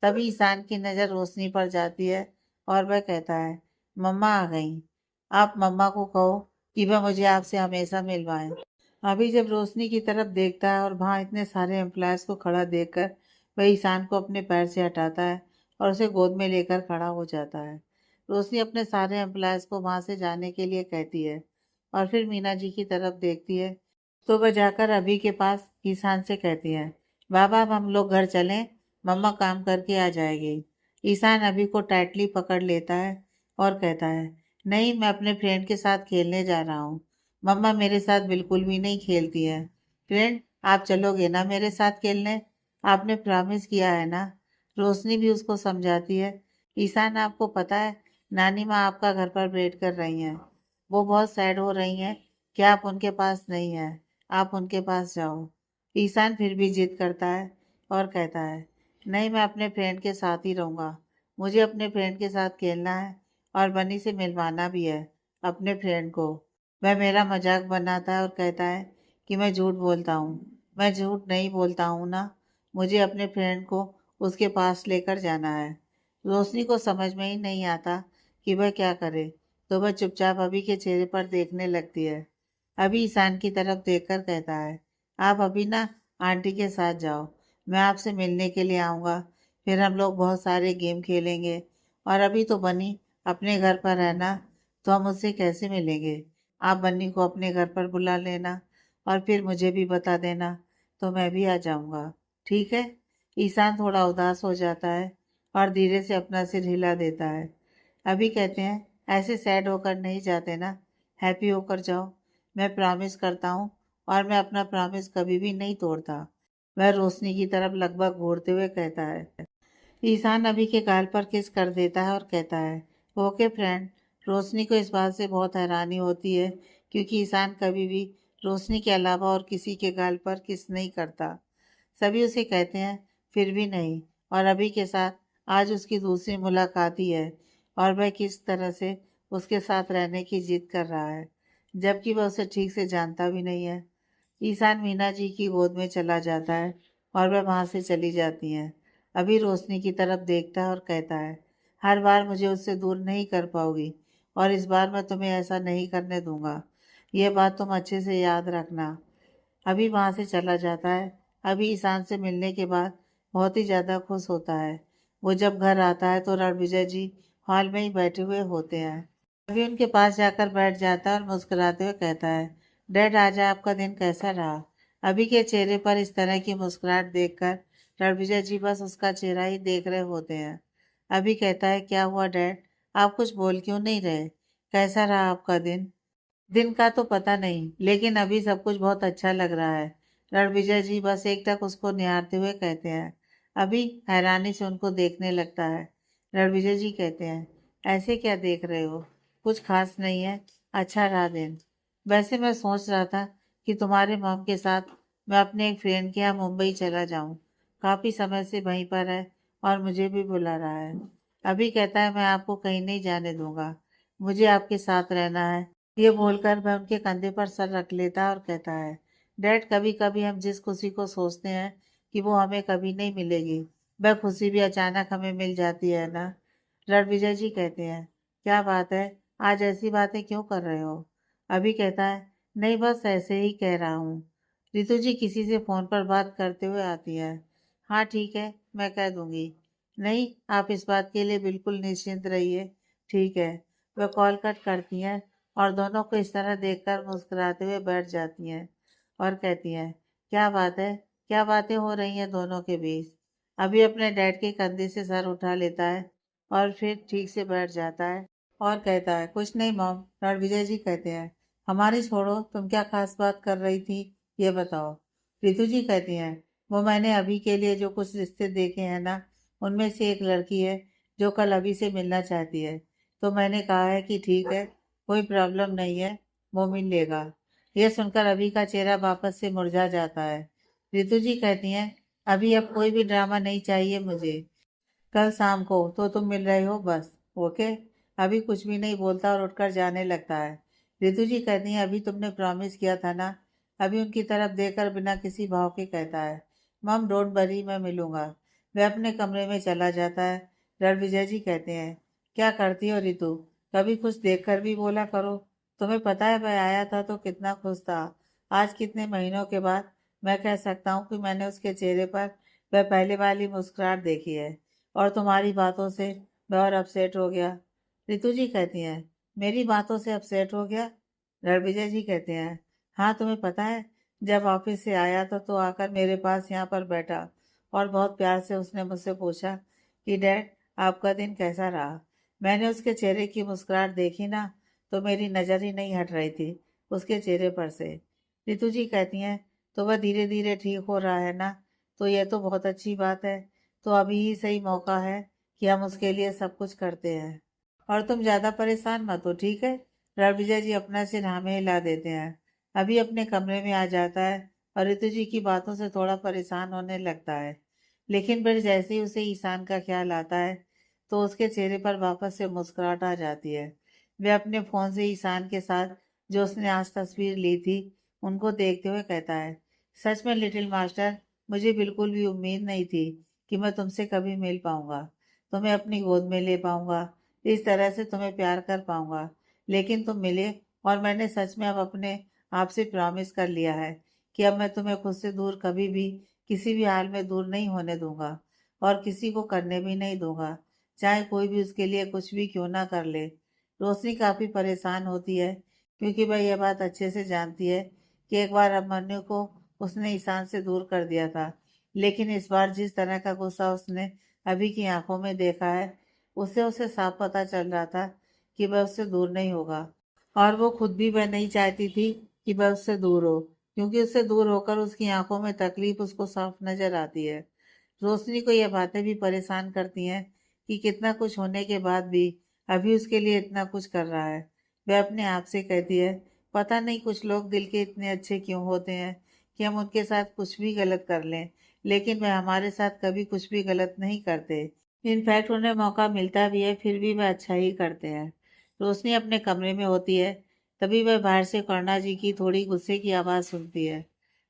तभी ईशान की नज़र रोशनी पर जाती है और वह कहता है, मम्मा आ गई। आप मम्मा को कहो कि वह मुझे आपसे हमेशा मिलवाएं। अभी जब रोशनी की तरफ देखता है और वहां इतने सारे एम्प्लॉयज को खड़ा देखकर वह ईशान को अपने पैर से हटाता है और उसे गोद में लेकर खड़ा हो जाता है। रोशनी अपने सारे एम्प्लॉयज को वहां से जाने के लिए कहती है और फिर मीना जी की तरफ देखती है तो वह जाकर अभी के पास ईशान से कहती है, बाबा अब हम लोग घर चलें, मम्मा काम करके आ जाएगी। ईशान अभी को टाइटली पकड़ लेता है और कहता है, नहीं, मैं अपने फ्रेंड के साथ खेलने जा रहा हूँ। मम्मा मेरे साथ बिल्कुल भी नहीं खेलती है। फ्रेंड आप चलोगे ना मेरे साथ खेलने? आपने प्रॉमिस किया है ना? रोशनी भी उसको समझाती है, ईशान आपको पता है नानी माँ आपका घर पर वेट कर रही हैं। वो बहुत सैड हो रही हैं कि आप उनके पास नहीं हैं। आप उनके पास जाओ। ईशान फिर भी जिद करता है और कहता है, नहीं, मैं अपने फ्रेंड के साथ ही रहूँगा। मुझे अपने फ्रेंड के साथ खेलना है और बनी से मिलवाना भी है अपने फ्रेंड को। वह मेरा मजाक बनाता है और कहता है कि मैं झूठ बोलता हूँ। मैं झूठ नहीं बोलता हूँ ना। मुझे अपने फ्रेंड को उसके पास लेकर जाना है। रोशनी को समझ में ही नहीं आता कि वह क्या करे, तो वह चुपचाप अभी के चेहरे पर देखने लगती है। अभी ईशान की तरफ देखकर कहता है, आप अभी ना आंटी के साथ जाओ, मैं आपसे मिलने के लिए आऊँगा। फिर हम लोग बहुत सारे गेम खेलेंगे। और अभी तो बनी अपने घर पर है ना, तो हम उससे कैसे मिलेंगे? आप बन्नी को अपने घर पर बुला लेना और फिर मुझे भी बता देना, तो मैं भी आ जाऊँगा। ठीक है? ईशान थोड़ा उदास हो जाता है और धीरे से अपना सिर हिला देता है। अभी कहते हैं, ऐसे सैड होकर नहीं जाते ना, हैप्पी होकर जाओ। मैं प्रॉमिस करता हूँ और मैं अपना प्रॉमिस कभी भी नहीं तोड़ता। वह रोशनी की तरफ लगभग घूरते हुए कहता है, ईशान अभी के गाल पर किस कर देता है और कहता है, ओके फ्रेंड। रोशनी को इस बात से बहुत हैरानी होती है क्योंकि ईशान कभी भी रोशनी के अलावा और किसी के गाल पर किस नहीं करता। सभी उसे कहते हैं फिर भी नहीं। और अभी के साथ आज उसकी दूसरी मुलाकात ही है और वह किस तरह से उसके साथ रहने की जिद कर रहा है जबकि वह उसे ठीक से जानता भी नहीं है। ईशान मीना जी की गोद में चला जाता है और वह वहाँ से चली जाती हैं। अभी रोशनी की तरफ देखता है और कहता है, हर बार मुझे उससे दूर नहीं कर पाओगी और इस बार मैं तुम्हें ऐसा नहीं करने दूंगा। यह बात तुम अच्छे से याद रखना। अभी वहाँ से चला जाता है। अभी ईशान से मिलने के बाद बहुत ही ज़्यादा खुश होता है। वो जब घर आता है तो रणविजय जी हॉल में ही बैठे हुए होते हैं। अभी उनके पास जाकर बैठ जाता है और मुस्कुराते हुए कहता है, डैड आज आपका दिन कैसा रहा? अभी के चेहरे पर इस तरह की मुस्कुराहट देखकर रणविजय जी बस उसका चेहरा ही देख रहे होते हैं। अभी कहता है, क्या हुआ डैड? आप कुछ बोल क्यों नहीं रहे? कैसा रहा आपका दिन? दिन का तो पता नहीं, लेकिन अभी सब कुछ बहुत अच्छा लग रहा है। रणविजय जी बस एकटक उसको निहारते हुए कहते हैं। अभी हैरानी से उनको देखने लगता है। रणविजय जी कहते हैं, ऐसे क्या देख रहे हो? कुछ खास नहीं है। अच्छा रहा दिन। वैसे मैं सोच रहा था कि तुम्हारे मॉम के साथ मैं अपने एक फ्रेंड के यहाँ मुंबई चला जाऊँ। काफ़ी समय से वहीं पर है और मुझे भी बुला रहा है। अभी कहता है, मैं आपको कहीं नहीं जाने दूंगा। मुझे आपके साथ रहना है। ये बोलकर वह उनके कंधे पर सर रख लेता है और कहता है, डैड कभी कभी हम जिस खुशी को सोचते हैं कि वो हमें कभी नहीं मिलेगी, वह खुशी भी अचानक हमें मिल जाती है ना। रणविजय जी कहते हैं, क्या बात है, आज ऐसी बातें क्यों कर रहे हो? अभी कहता है, नहीं बस ऐसे ही कह रहा हूँ। रितु जी किसी से फ़ोन पर बात करते हुए आती है। हाँ ठीक है, मैं कह दूंगी। नहीं, आप इस बात के लिए बिल्कुल निश्चिंत रहिए। ठीक है। वह कॉल कट करती हैं और दोनों को इस तरह देखकर मुस्कुराते हुए बैठ जाती हैं और कहती हैं, क्या बात है, क्या बातें हो रही हैं दोनों के बीच? अभी अपने डैड के कंधे से सर उठा लेता है और फिर ठीक से बैठ जाता है और कहता है, कुछ नहीं मॉम। रणविजय जी कहते हैं, हमारी छोड़ो, तुम क्या खास बात कर रही थी, ये बताओ। रितु जी कहती हैं, वो मैंने अभी के लिए जो कुछ रिश्ते देखे हैं ना, उनमें से एक लड़की है जो कल अभी से मिलना चाहती है। तो मैंने कहा है कि ठीक है, कोई प्रॉब्लम नहीं है, वो मिल लेगा। यह सुनकर अभी का चेहरा वापस से मुरझा जाता है। रितु जी कहती हैं, अभी अब कोई भी ड्रामा नहीं चाहिए मुझे। कल शाम को तो तुम मिल रहे हो बस। ओके। अभी कुछ भी नहीं बोलता और उठकर जाने लगता है। रितु जी कहती हैं, अभी तुमने प्रॉमिस किया था ना? अभी उनकी तरफ देखकर बिना किसी भाव के कहता है, मम डोंट वरी, मैं मिलूंगा। वह अपने कमरे में चला जाता है। रणविजय जी कहते हैं, क्या करती हो रितु? कभी कुछ देखकर भी बोला करो। तुम्हें पता है वह आया था तो कितना खुश था। आज कितने महीनों के बाद मैं कह सकता हूँ कि मैंने उसके चेहरे पर वह पहले वाली मुस्कुराहट देखी है। और तुम्हारी बातों से मैं और अपसेट हो गया। रितु जी कहती हैं, मेरी बातों से अपसेट हो गया? रणविजय जी कहते हैं, हाँ तुम्हें पता है, जब ऑफिस से आया था तो आकर मेरे पास यहाँ पर बैठा और बहुत प्यार से उसने मुझसे पूछा कि डैड आपका दिन कैसा रहा। मैंने उसके चेहरे की मुस्कुराहट देखी ना, तो मेरी नज़र ही नहीं हट रही थी उसके चेहरे पर से। रितु जी कहती हैं, तो वह धीरे धीरे ठीक हो रहा है ना? तो यह तो बहुत अच्छी बात है। तो अभी ही सही मौका है कि हम उसके लिए सब कुछ करते हैं। और तुम ज़्यादा परेशान मत हो, ठीक है? रणविजय जी अपना सिर हाँ में हिला देते हैं। अभी अपने कमरे में आ जाता है और रितु जी की बातों से थोड़ा परेशान होने लगता है। लेकिन फिर जैसे ही उसे ईशान का ख्याल आता है तो उसके चेहरे पर वापस से मुस्कुराहट आ जाती है। वह अपने फ़ोन से ईशान के साथ जो उसने आज तस्वीर ली थी उनको देखते हुए कहता है, सच में लिटिल मास्टर, मुझे बिल्कुल भी उम्मीद नहीं थी कि मैं तुमसे कभी मिल पाऊंगा, तुम्हें अपनी गोद में ले पाऊंगा, इस तरह से तुम्हें प्यार कर पाऊंगा। लेकिन तुम मिले और मैंने सच में अब अपने आप से प्रॉमिस कर लिया है कि अब मैं तुम्हें खुद से दूर कभी भी किसी भी हाल में दूर नहीं होने दूंगा और किसी को करने भी नहीं दूंगा, चाहे कोई भी उसके लिए कुछ भी क्यों ना कर ले। रोशनी काफ़ी परेशान होती है क्योंकि वह यह बात अच्छे से जानती है कि एक बार अभिमन्यु को उसने ईशान से दूर कर दिया था, लेकिन इस बार जिस तरह का गुस्सा उसने अभी की आंखों में देखा है, उससे उसे साफ पता चल रहा था कि वह उससे दूर नहीं होगा। और वो खुद भी वह नहीं चाहती थी कि वह उससे दूर हो, क्योंकि उससे दूर होकर उसकी आंखों में तकलीफ उसको साफ नजर आती है। रोशनी को यह बातें भी परेशान करती हैं कि कितना कुछ होने के बाद भी अभी उसके लिए इतना कुछ कर रहा है। वह अपने आप से कहती है, पता नहीं कुछ लोग दिल के इतने अच्छे क्यों होते हैं कि हम उनके साथ कुछ भी गलत कर लें, लेकिन वह हमारे साथ कभी कुछ भी गलत नहीं करते। इनफैक्ट उन्हें मौका मिलता भी है फिर भी वह अच्छा ही करते हैं। रोशनी अपने कमरे में होती है, तभी वह बाहर से करुणा जी की थोड़ी गुस्से की आवाज़ सुनती है।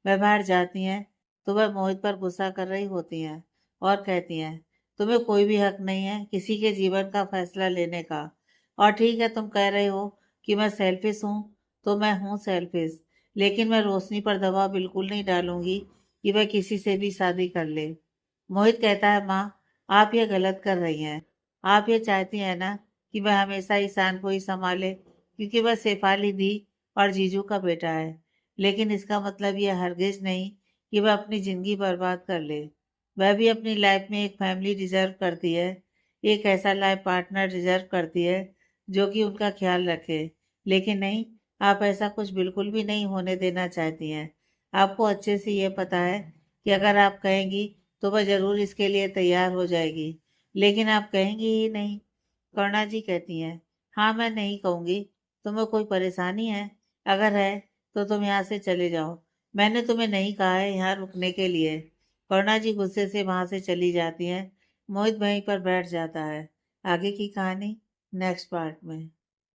वह बाहर जाती हैं तो वह मोहित पर गुस्सा कर रही होती हैं और कहती हैं, तुम्हें कोई भी हक नहीं है किसी के जीवन का फैसला लेने का। और ठीक है, तुम कह रहे हो कि मैं सेल्फिश हूँ, तो मैं हूँ सेल्फिश, लेकिन मैं रोशनी पर दबाव बिल्कुल नहीं डालूंगी कि वह किसी से भी शादी कर ले। मोहित कहता है, माँ, आप ये गलत कर रही हैं। आप ये चाहती हैं ना कि वह हमेशा ईशान को ही संभाले क्योंकि वह शेफाली दी और जीजू का बेटा है, लेकिन इसका मतलब यह हरगिज नहीं कि वह अपनी ज़िंदगी बर्बाद कर ले। वह भी अपनी लाइफ में एक फैमिली डिज़र्व करती है, एक ऐसा लाइफ पार्टनर डिज़र्व करती है जो कि उनका ख्याल रखे। लेकिन नहीं, आप ऐसा कुछ बिल्कुल भी नहीं होने देना चाहती हैं। आपको अच्छे से ये पता है कि अगर आप कहेंगी तो वह ज़रूर इसके लिए तैयार हो जाएगी, लेकिन आप कहेंगी ही नहीं। करुणा जी कहती हैं, हाँ, मैं नहीं कहूँगी। तुम्हें कोई परेशानी है? अगर है तो तुम यहाँ से चले जाओ। मैंने तुम्हें नहीं कहा है यहाँ रुकने के लिए। करुणा जी गुस्से से वहाँ से चली जाती हैं। मोहित वहीं पर बैठ जाता है। आगे की कहानी नेक्स्ट पार्ट में।